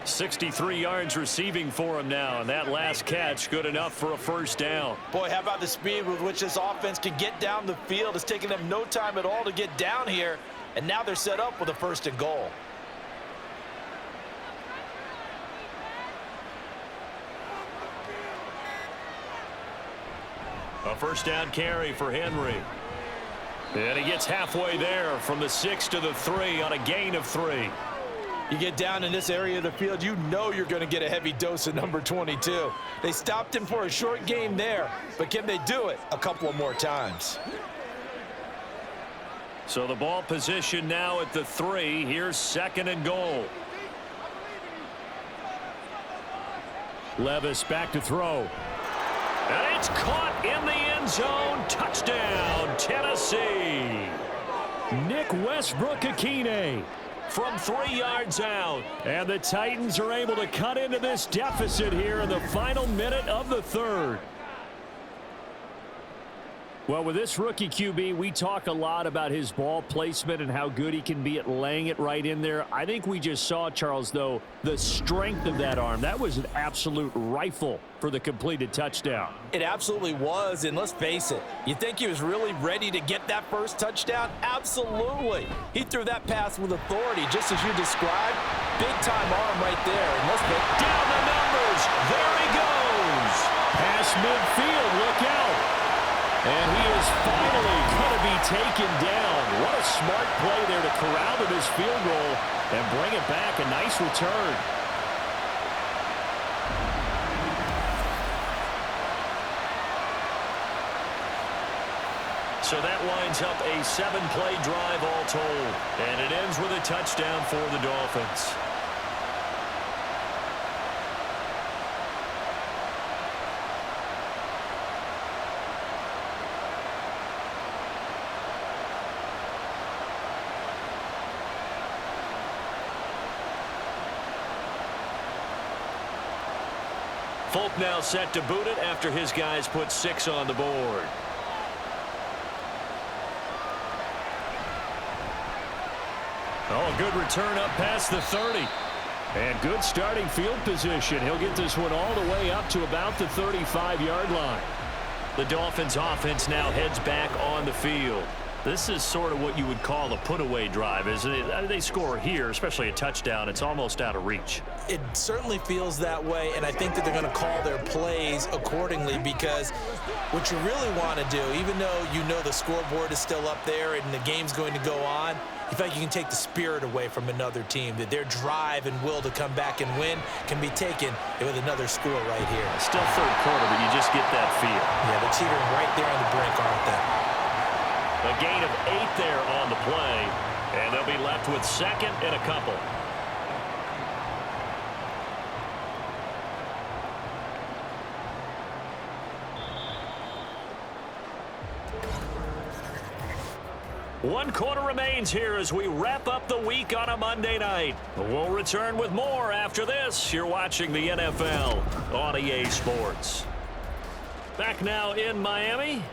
63 yards receiving for him now, and that last catch good enough for a 1st down. Boy, how about the speed with which this offense can get down the field? It's taken them no time at all to get down here, and now they're set up with a 1st and goal. A 1st down carry for Henry. And he gets halfway there from the 6 to the 3 on a gain of 3. You get down in this area of the field, you know you're going to get a heavy dose of number 22. They stopped him for a short game there, but can they do it a couple of more times? So the ball position now at the 3. Here's 2nd and goal. Levis back to throw. And it's caught in the end zone. Touchdown, Tennessee. Nick Westbrook-Akine. From 3 yards out. And the Titans are able to cut into this deficit here in the final minute of the 3rd. Well, with this rookie QB, we talk a lot about his ball placement and how good he can be at laying it right in there. I think we just saw, Charles, though, the strength of that arm. That was an absolute rifle for the completed touchdown. It absolutely was, and let's face it, you think he was really ready to get that first touchdown? Absolutely. He threw that pass with authority, just as you described. Big-time arm right there, and let's get down the numbers. There he goes. Pass midfield, look out. And he is finally going to be taken down. What a smart play there to corral to this field goal and bring it back. A nice return. So that winds up a 7-play drive all told. And it ends with a touchdown for the Dolphins. Folk now set to boot it after his guys put 6 on the board. Oh, good return up past the 30. And good starting field position. He'll get this one all the way up to about the 35-yard line. The Dolphins offense now heads back on the field. This is sort of what you would call a put-away drive, isn't it? They score here, especially a touchdown. It's almost out of reach. It certainly feels that way, and I think that they're going to call their plays accordingly, because what you really want to do, even though you know the scoreboard is still up there and the game's going to go on, you feel like you can take the spirit away from another team, that their drive and will to come back and win can be taken with another score right here. Still third quarter, but you just get that feel. Yeah, they're teetering right there on the brink, aren't they? A gain of 8 there on the play, and they'll be left with 2nd and a couple. One quarter remains here as we wrap up the week on a Monday night. We'll return with more after this. You're watching the NFL on EA Sports. Back now in Miami.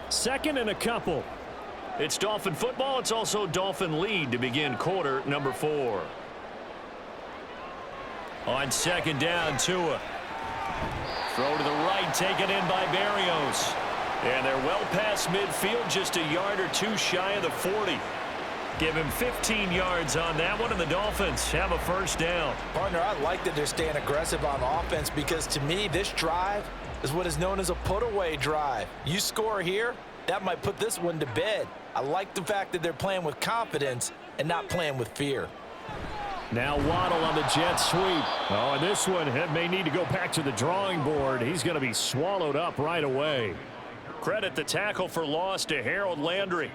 2nd and a couple. It's Dolphin football. It's also Dolphin lead to begin quarter number 4. On 2nd down, Tua. Throw to the right, taken in by Berrios. And they're well past midfield, just a yard or 2 shy of the 40. Give him 15 yards on that one, and the Dolphins have a first down. Partner, I like that they're staying aggressive on offense, because to me, this drive is what is known as a put-away drive. You score here, that might put this one to bed. I like the fact that they're playing with confidence and not playing with fear. Now Waddle on the jet sweep. Oh, and this one may need to go back to the drawing board. He's going to be swallowed up right away. Credit the tackle for loss to Harold Landry.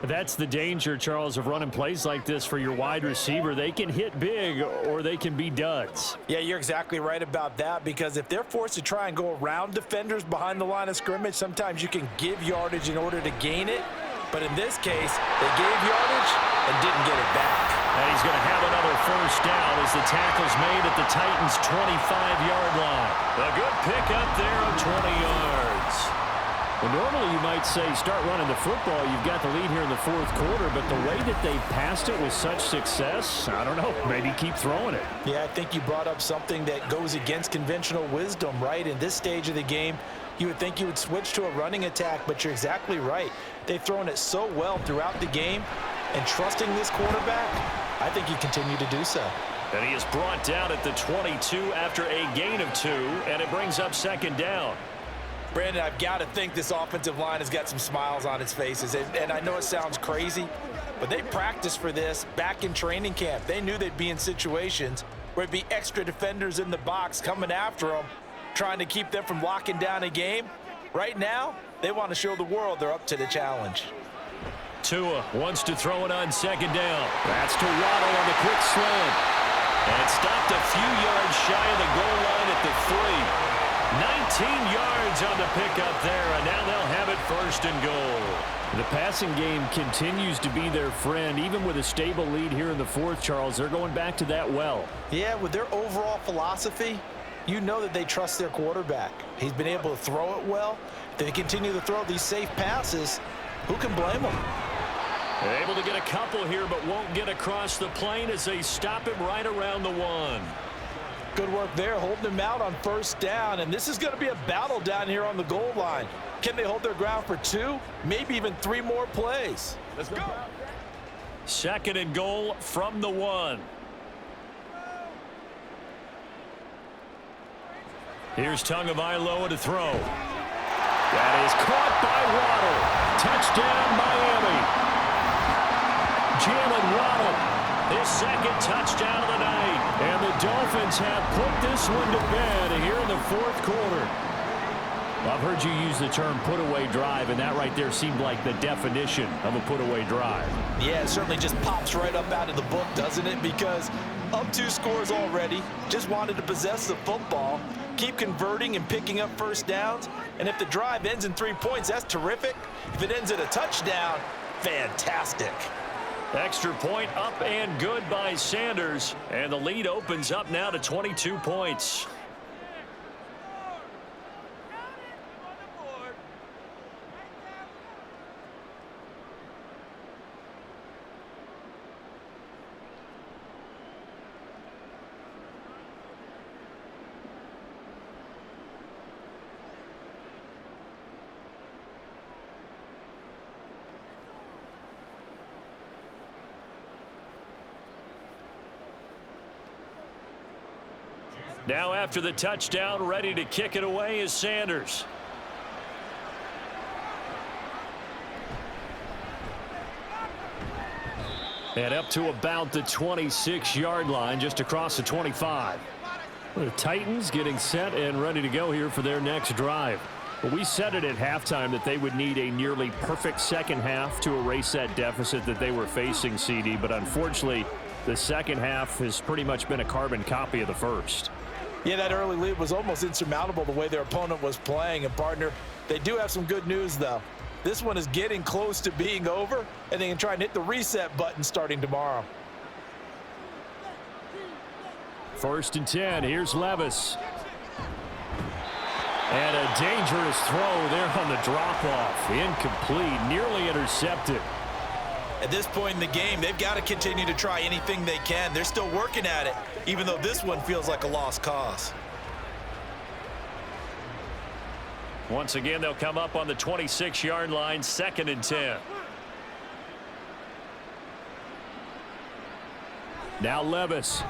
That's the danger, Charles, of running plays like this for your wide receiver. They can hit big or they can be duds. Yeah, you're exactly right about that, because if they're forced to try and go around defenders behind the line of scrimmage, sometimes you can give yardage in order to gain it. But in this case, they gave yardage and didn't get it back. And he's going to have another first down as the tackle's made at the Titans' 25-yard line. A good pickup there of 20 yards. Well, normally you might say start running the football. You've got the lead here in the 4th quarter, but the way that they passed it with such success, I don't know, maybe keep throwing it. Yeah, I think you brought up something that goes against conventional wisdom, right? In this stage of the game, you would think you would switch to a running attack, but you're exactly right. They've thrown it so well throughout the game, and trusting this quarterback, I think you continue to do so. And he is brought down at the 22 after a gain of 2, and it brings up 2nd down. Brandon, I've got to think this offensive line has got some smiles on its faces. And I know it sounds crazy, but they practiced for this back in training camp. They knew they'd be in situations where it'd be extra defenders in the box coming after them, trying to keep them from locking down a game. Right now, they want to show the world they're up to the challenge. Tua wants to throw it on 2nd down. That's to Waddle on the quick slant. And stopped a few yards shy of the goal line at the 3. 19 yards on the pickup there, and now they'll have it 1st and goal. The passing game continues to be their friend. Even with a stable lead here in the 4th, Charles, they're going back to that well. Yeah, with their overall philosophy, you know that they trust their quarterback. He's been able to throw it well. They continue to throw these safe passes. Who can blame them? They're able to get a couple here, but won't get across the plane as they stop him right around the 1. Good work there, holding them out on 1st down, and this is going to be a battle down here on the goal line. Can they hold their ground for 2, maybe even 3 more plays? Let's go. 2nd and goal from the 1. Here's Tagovailoa to throw. That is caught by Waddle. Touchdown, Miami. Jalen Waddle, his 2nd touchdown of the night. And the Dolphins have put this one to bed here in the 4th quarter. I've heard you use the term put-away drive, and that right there seemed like the definition of a put-away drive. Yeah, it certainly just pops right up out of the book, doesn't it? Because up 2 scores already, just wanted to possess the football, keep converting and picking up 1st downs. And if the drive ends in 3 points, that's terrific. If it ends in a touchdown, fantastic. Extra point up and good by Sanders. And the lead opens up now to 22 points. Now after the touchdown, ready to kick it away is Sanders. And up to about the 26-yard line, just across the 25. The Titans getting set and ready to go here for their next drive. Well, we said it at halftime that they would need a nearly perfect second half to erase that deficit that they were facing, CD. But unfortunately, the second half has pretty much been a carbon copy of the first. Yeah, that early lead was almost insurmountable the way their opponent was playing. And, partner, they do have some good news, though. This one is getting close to being over, and they can try and hit the reset button starting tomorrow. 1st and 10. Here's Levis. And a dangerous throw there on the drop-off. Incomplete, nearly intercepted. At this point in the game, they've got to continue to try anything they can. They're still working at it, even though this one feels like a lost cause. Once again, they'll come up on the 26-yard line, 2nd and 10. Now Levis.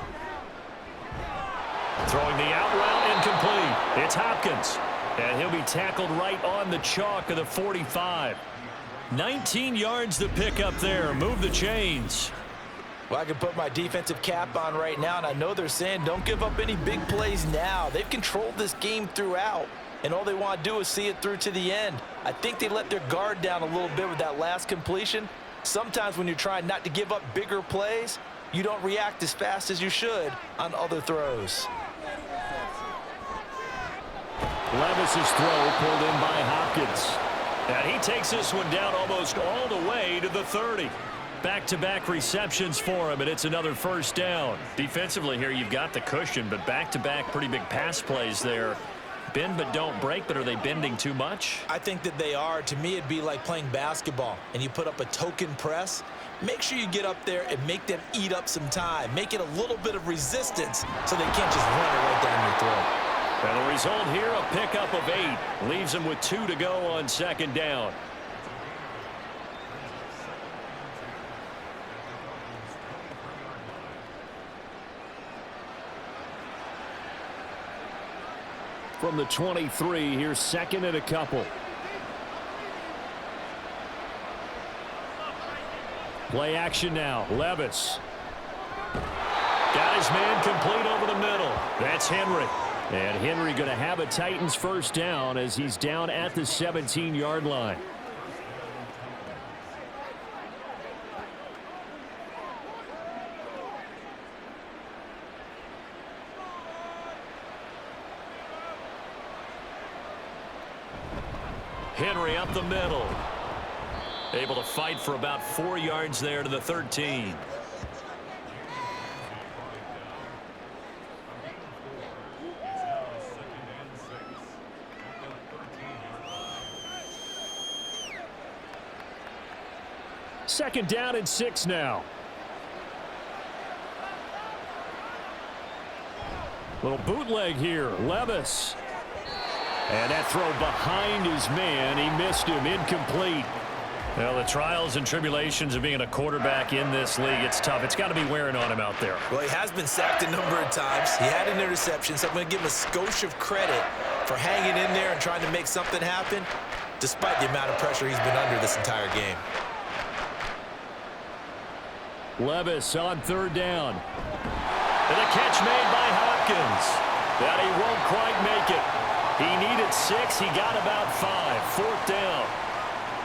Throwing the out route, incomplete. It's Hopkins. And he'll be tackled right on the chalk of the 45. 19 yards to pick up there. Move the chains. Well, I can put my defensive cap on right now, and I know they're saying don't give up any big plays now. They've controlled this game throughout, and all they want to do is see it through to the end. I think they let their guard down a little bit with that last completion. Sometimes when you're trying not to give up bigger plays, you don't react as fast as you should on other throws. Levis's throw pulled in by Hopkins. And he takes this one down almost all the way to the 30. Back-to-back receptions for him, and it's another 1st down. Defensively here, you've got the cushion, but back-to-back pretty big pass plays there. Bend but don't break, but are they bending too much? I think that they are. To me, it'd be like playing basketball, and you put up a token press. Make sure you get up there and make them eat up some time. Make it a little bit of resistance so they can't just run it right down your throat. And the result here, a pickup of 8. Leaves them with 2 to go on 2nd down. From the 23, here's 2nd and a couple. Play action now. Levis. Got his man complete over the middle. That's Henry. And Henry going to have a Titans 1st down as he's down at the 17-yard line. Henry up the middle. Able to fight for about 4 yards there to the 13. Second down and 6 now. Little bootleg here. Levis. And that throw behind his man. He missed him. Incomplete. Well, the trials and tribulations of being a quarterback in this league, it's tough. It's got to be wearing on him out there. Well, he has been sacked a number of times. He had an interception, so I'm going to give him a skosh of credit for hanging in there and trying to make something happen, despite the amount of pressure he's been under this entire game. Levis on 3rd down. And a catch made by Hopkins. That he won't quite make it. He needed 6. He got about 5. 4th down.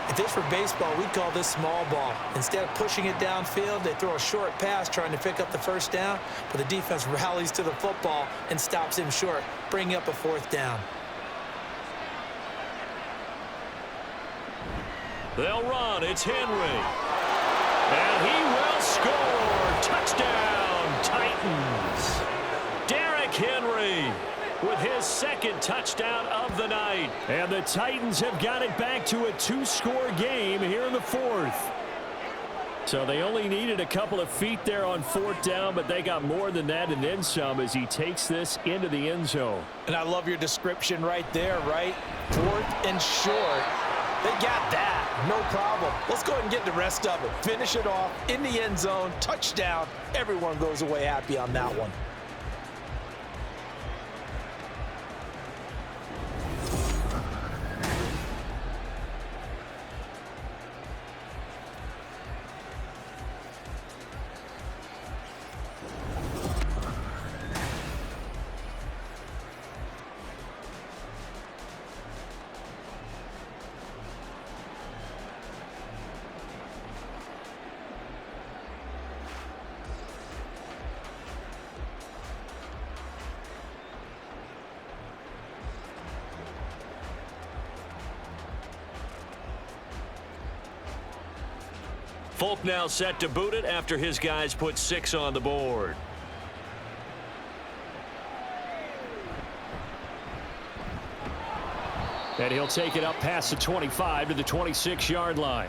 If this were baseball, we'd call this small ball. Instead of pushing it downfield, they throw a short pass trying to pick up the 1st down, but the defense rallies to the football and stops him short, bringing up a 4th down. They'll run. It's Henry. And he will score. Touchdown, Titans. Derrick Henry with his 2nd touchdown of the night. And the Titans have got it back to a 2-score game here in the 4th. So they only needed a couple of feet there on 4th down, but they got more than that and then some as he takes this into the end zone. And I love your description right there, right? 4th and short. They got that. No problem. Let's go ahead and get the rest of it. Finish it off in the end zone. Touchdown. Everyone goes away happy on that one. Folk now set to boot it after his guys put 6 on the board. And he'll take it up past the 25 to the 26-yard line.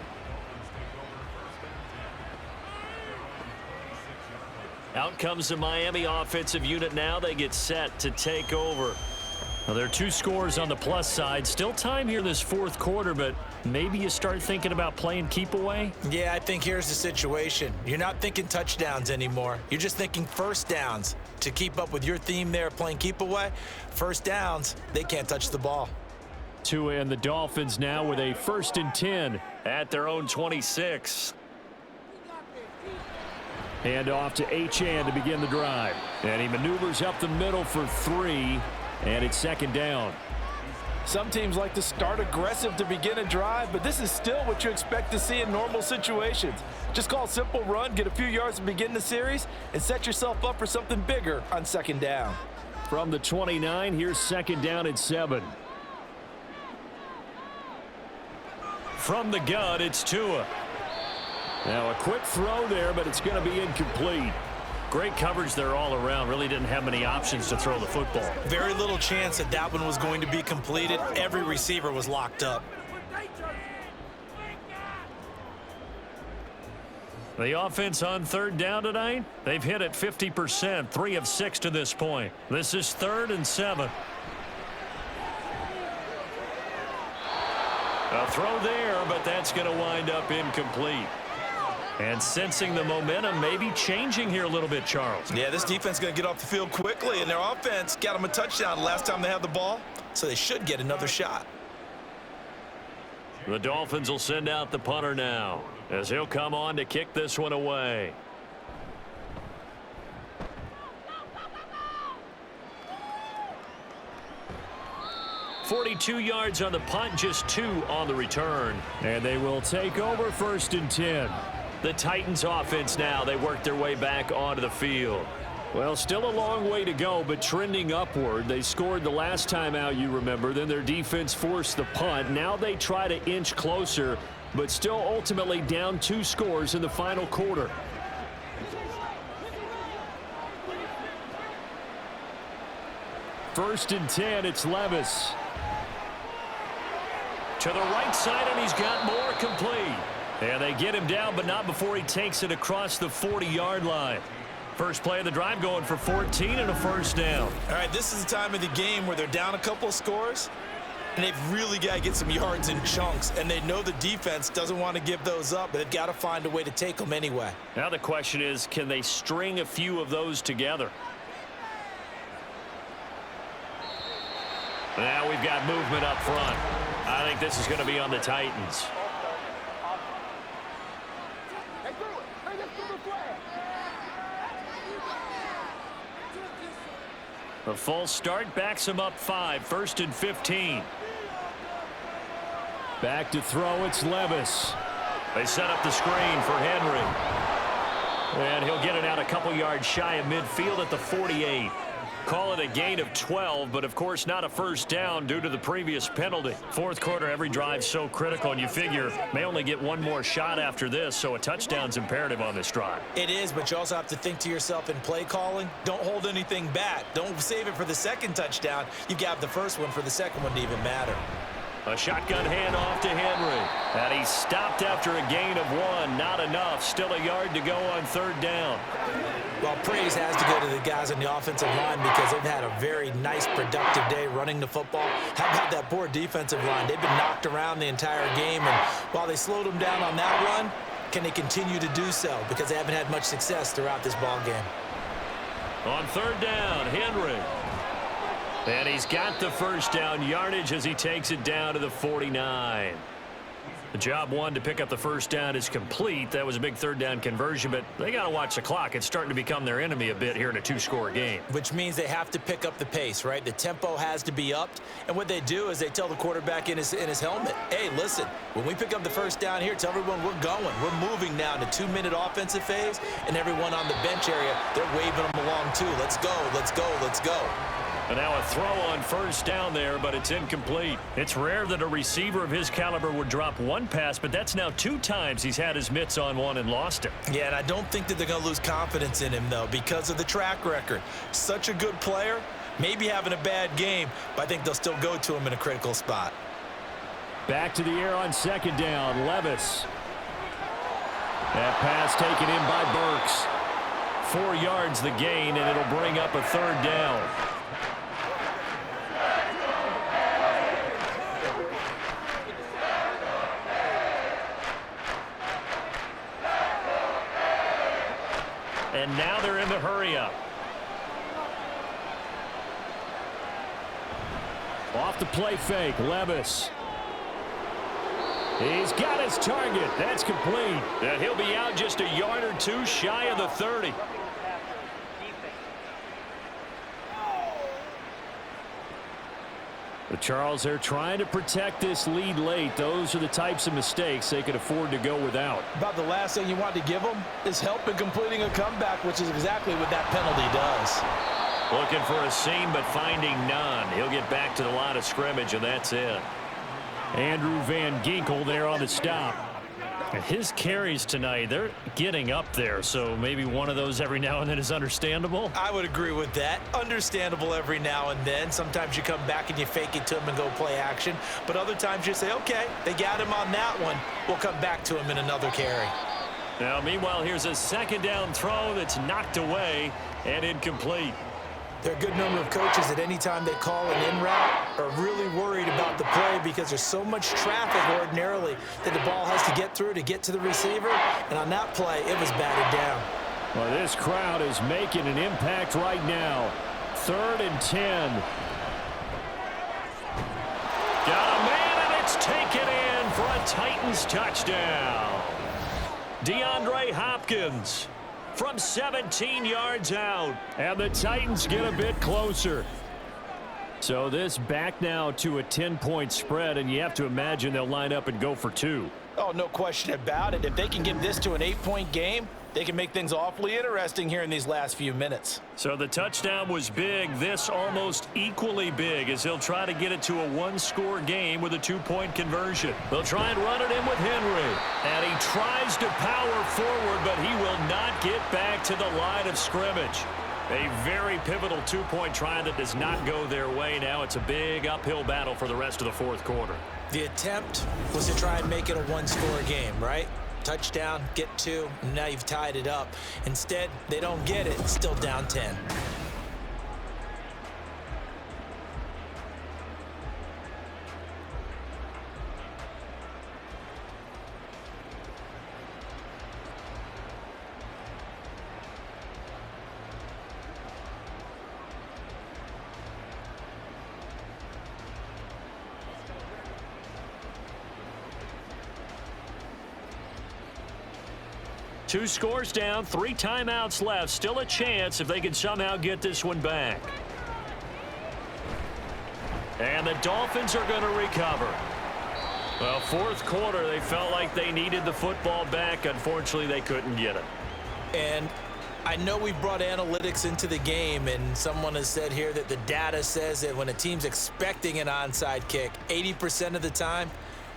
Out comes the Miami offensive unit now. They get set to take over. Well, there are 2 scores on the plus side. Still time here this fourth quarter, but maybe you start thinking about playing keep away? Yeah, I think here's the situation. You're not thinking touchdowns anymore. You're just thinking first downs. To keep up with your theme there, playing keep away, first downs, they can't touch the ball. Tua and the Dolphins now with a 1st and 10. At their own 26. Hand off to Achane to begin the drive. And he maneuvers up the middle for 3. And it's 2nd down. Some teams like to start aggressive to begin a drive, but this is still what you expect to see in normal situations. Just call a simple run, get a few yards to begin the series, and set yourself up for something bigger on 2nd down. From the 29, here's 2nd down at 7. From the gun, it's Tua. Now a quick throw there, but it's going to be incomplete. Great coverage there all around. Really didn't have many options to throw the football. Very little chance that that one was going to be completed. Every receiver was locked up. The offense on 3rd down tonight, they've hit it 50%, 3 of 6 to this point. This is 3rd and 7. A throw there, but that's going to wind up incomplete. And sensing the momentum, maybe changing here a little bit, Charles. Yeah, this defense is going to get off the field quickly, and their offense got them a touchdown the last time they had the ball, so they should get another shot. The Dolphins will send out the punter now, as he'll come on to kick this one away. .42 yards on the punt, just 2 on the return. And they will take over 1st and 10. The Titans offense now, they work their way back onto the field. Well, still a long way to go, but trending upward. They scored the last time out, you remember. Then their defense forced the punt. Now they try to inch closer, but still ultimately down 2 scores in the final quarter. First and 10, it's Levis. To the right side, and he's got more complete. And they get him down, but not before he takes it across the 40-yard line. First play of the drive going for 14 and a 1st down. All right, this is the time of the game where they're down a couple of scores, and they've really got to get some yards in chunks, and they know the defense doesn't want to give those up, but they've got to find a way to take them anyway. Now the question is, can they string a few of those together? Now we've got movement up front. I think this is going to be on the Titans. A false start backs him up 5, 1st and 15. Back to throw, it's Levis. They set up the screen for Henry. And he'll get it out a couple yards shy of midfield at the 48. Call it a gain of 12, but of course not a 1st down due to the previous penalty. Fourth quarter, every drive so critical, and you figure may only get one more shot after this, so a touchdown's imperative on this drive. It is, but you also have to think to yourself in play calling, don't hold anything back. Don't save it for the 2nd touchdown. You got the first one for the 2nd one to even matter. A shotgun handoff to Henry. And he's stopped after a gain of 1. Not enough. Still a yard to go on 3rd down. Well, praise has to go to the guys on the offensive line because they've had a very nice, productive day running the football. How about that poor defensive line? They've been knocked around the entire game, and while they slowed them down on that run, can they continue to do so? Because they haven't had much success throughout this ball game. On 3rd down, Henry. And he's got the 1st down yardage as he takes it down to the 49. The job 1 to pick up the 1st down is complete. That was a big 3rd down conversion, but they got to watch the clock. It's starting to become their enemy a bit here in a 2-score game. Which means they have to pick up the pace, right? The tempo has to be upped. And what they do is they tell the quarterback in his helmet, hey, listen, when we pick up the 1st down here, tell everyone we're going. We're moving now to 2-minute offensive phase, and everyone on the bench area, they're waving them along too. Let's go, let's go, let's go. And now a throw on 1st down there, but it's incomplete. It's rare that a receiver of his caliber would drop 1 one pass, but that's now 2 times he's had his mitts on one and lost it. Yeah, and I don't think that they're going to lose confidence in him, though, because of the track record. Such a good player, maybe having a bad game, but I think they'll still go to him in a critical spot. Back to the air on 2nd down, Levis. That pass taken in by Burks. 4 yards the gain, and it'll bring up a 3rd down. And now they're in the hurry-up. Off the play fake, Levis. He's got his target. That's complete. And he'll be out just a yard or 2 shy of the 30. The Charles, they're trying to protect this lead late. Those are the types of mistakes they could afford to go without. About the last thing you want to give them is help in completing a comeback, which is exactly what that penalty does. Looking for a seam, but finding none. He'll get back to the line of scrimmage, and that's it. Andrew Van Ginkel there on the stop. And his carries tonight, they're getting up there, so maybe one of those every now and then is understandable. I would agree with that. Understandable every now and then. Sometimes you come back and you fake it to him and go play action. But other times you say, okay, they got him on that one. We'll come back to him in another carry. Now, meanwhile, here's a 2nd down throw that's knocked away and incomplete. There are a good number of coaches that any time they call an in route are really worried about the play because there's so much traffic ordinarily that the ball has to get through to get to the receiver. And on that play, it was batted down. Well, this crowd is making an impact right now. 3rd and 10. Got a man, and it's taken in for a Titans touchdown. DeAndre Hopkins from 17 yards out. And the Titans get a bit closer. So this back now to a 10-point spread, and you have to imagine they'll line up and go for 2. Oh, no question about it. If they can get this to an 8-point game, they can make things awfully interesting here in these last few minutes. So the touchdown was big. This almost equally big as he'll try to get it to a 1-score game with a 2-point conversion. They'll try and run it in with Henry. And he tries to power forward, but he will not get back to the line of scrimmage. A very pivotal 2-point try that does not go their way. Now it's a big uphill battle for the rest of the 4th quarter. The attempt was to try and make it a 1-score game, right? Touchdown, get 2, and now you've tied it up. Instead, they don't get it. It's still down 10. Two scores down, 3 timeouts left. Still a chance if they can somehow get this one back. And the Dolphins are going to recover. Well, 4th quarter, they felt like they needed the football back. Unfortunately, they couldn't get it. And I know we brought analytics into the game, and someone has said here that the data says that when a team's expecting an onside kick, 80% of the time,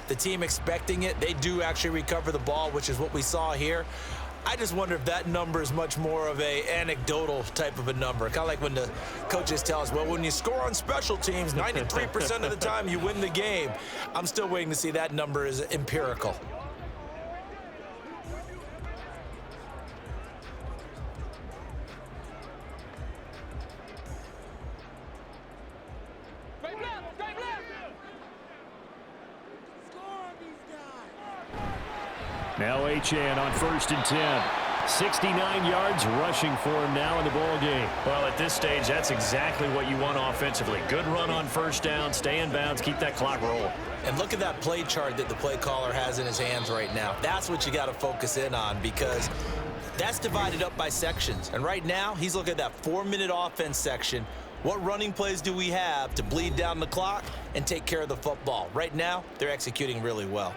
the team expecting it, they do actually recover the ball, which is what we saw here. I just wonder if that number is much more of a anecdotal type of a number. Kind of like when the coaches tell us, well, when you score on special teams, 93% of the time you win the game. I'm still waiting to see that number is empirical. Now Achane on 1st and 10. 69 yards rushing for him now in the ball game. Well, at this stage, that's exactly what you want offensively. Good run on 1st down, stay in bounds, keep that clock rolling. And look at that play chart that the play caller has in his hands right now. That's what you got to focus in on because that's divided up by sections. And right now, he's looking at that 4-minute offense section. What running plays do we have to bleed down the clock and take care of the football? Right now, they're executing really well.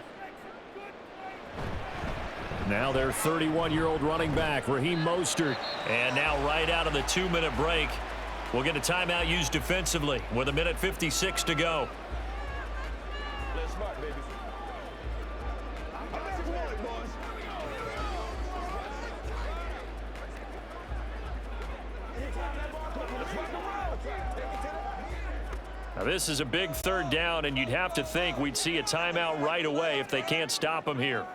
Now their 31-year-old running back, Raheem Mostert. And now right out of the 2-minute break, we'll get a timeout used defensively with 1:56 to go. Now this is a big third down, and you'd have to think we'd see a timeout right away if they can't stop him here.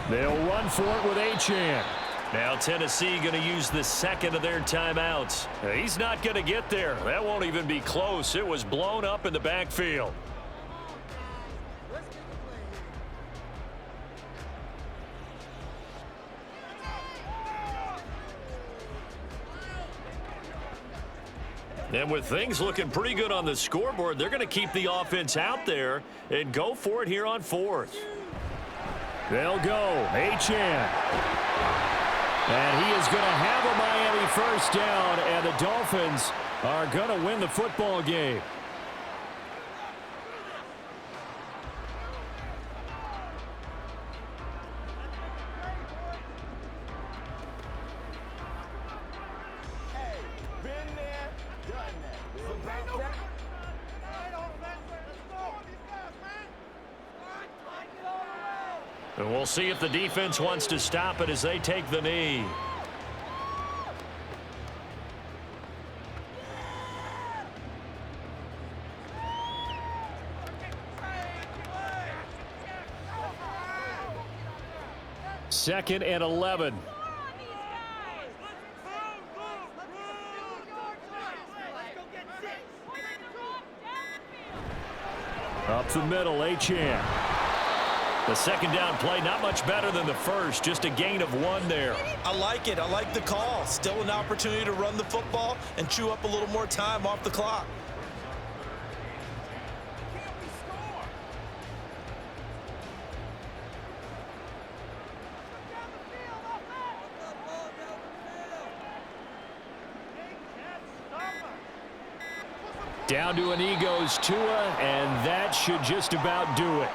They'll run for it with Achane. Now Tennessee going to use the second of their timeouts. He's not going to get there. That won't even be close. It was blown up in the backfield. And with things looking pretty good on the scoreboard, they're going to keep the offense out there and go for it here on fourth. They'll go. Achane. And he is going to have a Miami first down, and the Dolphins are going to win the football game. And we'll see if the defense wants to stop it as they take the knee. Second and 11. Up the middle, Achane. The second down play, not much better than the first, just a gain of 1 there. I like it. I like the call. Still an opportunity to run the football and chew up a little more time off the clock. Down to a knee goes Tua, and that should just about do it.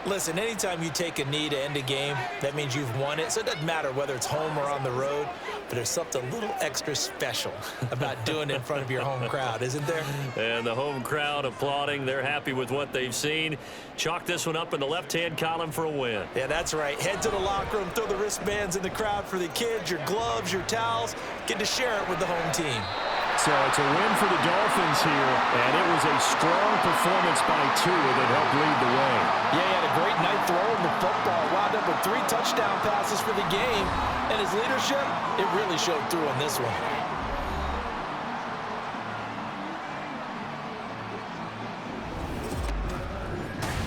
Listen, anytime you take a knee to end a game, that means you've won it. So it doesn't matter whether it's home or on the road, but there's something a little extra special about doing it in front of your home crowd, isn't there? And the home crowd applauding. They're happy with what they've seen. Chalk this one up in the left-hand column for a win. Yeah, that's right. Head to the locker room, throw the wristbands in the crowd for the kids, your gloves, your towels. Get to share it with the home team. So it's a win for the Dolphins here, and it was a strong performance by Tua that helped lead the way. Yeah, he had a great night throwing the football. Wound up with 3 touchdown passes for the game, and his leadership, it really showed through in this one.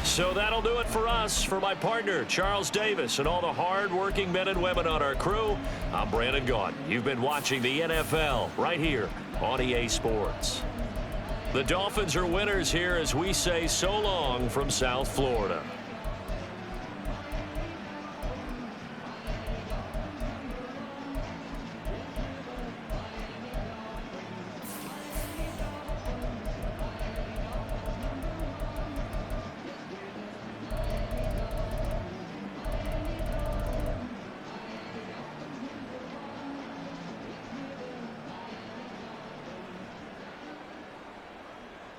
So that'll do it for us. For my partner, Charles Davis, and all the hard-working men and women on our crew, I'm Brandon Gaudin. You've been watching the NFL right here on EA Sports. The Dolphins are winners here as we say so long from South Florida.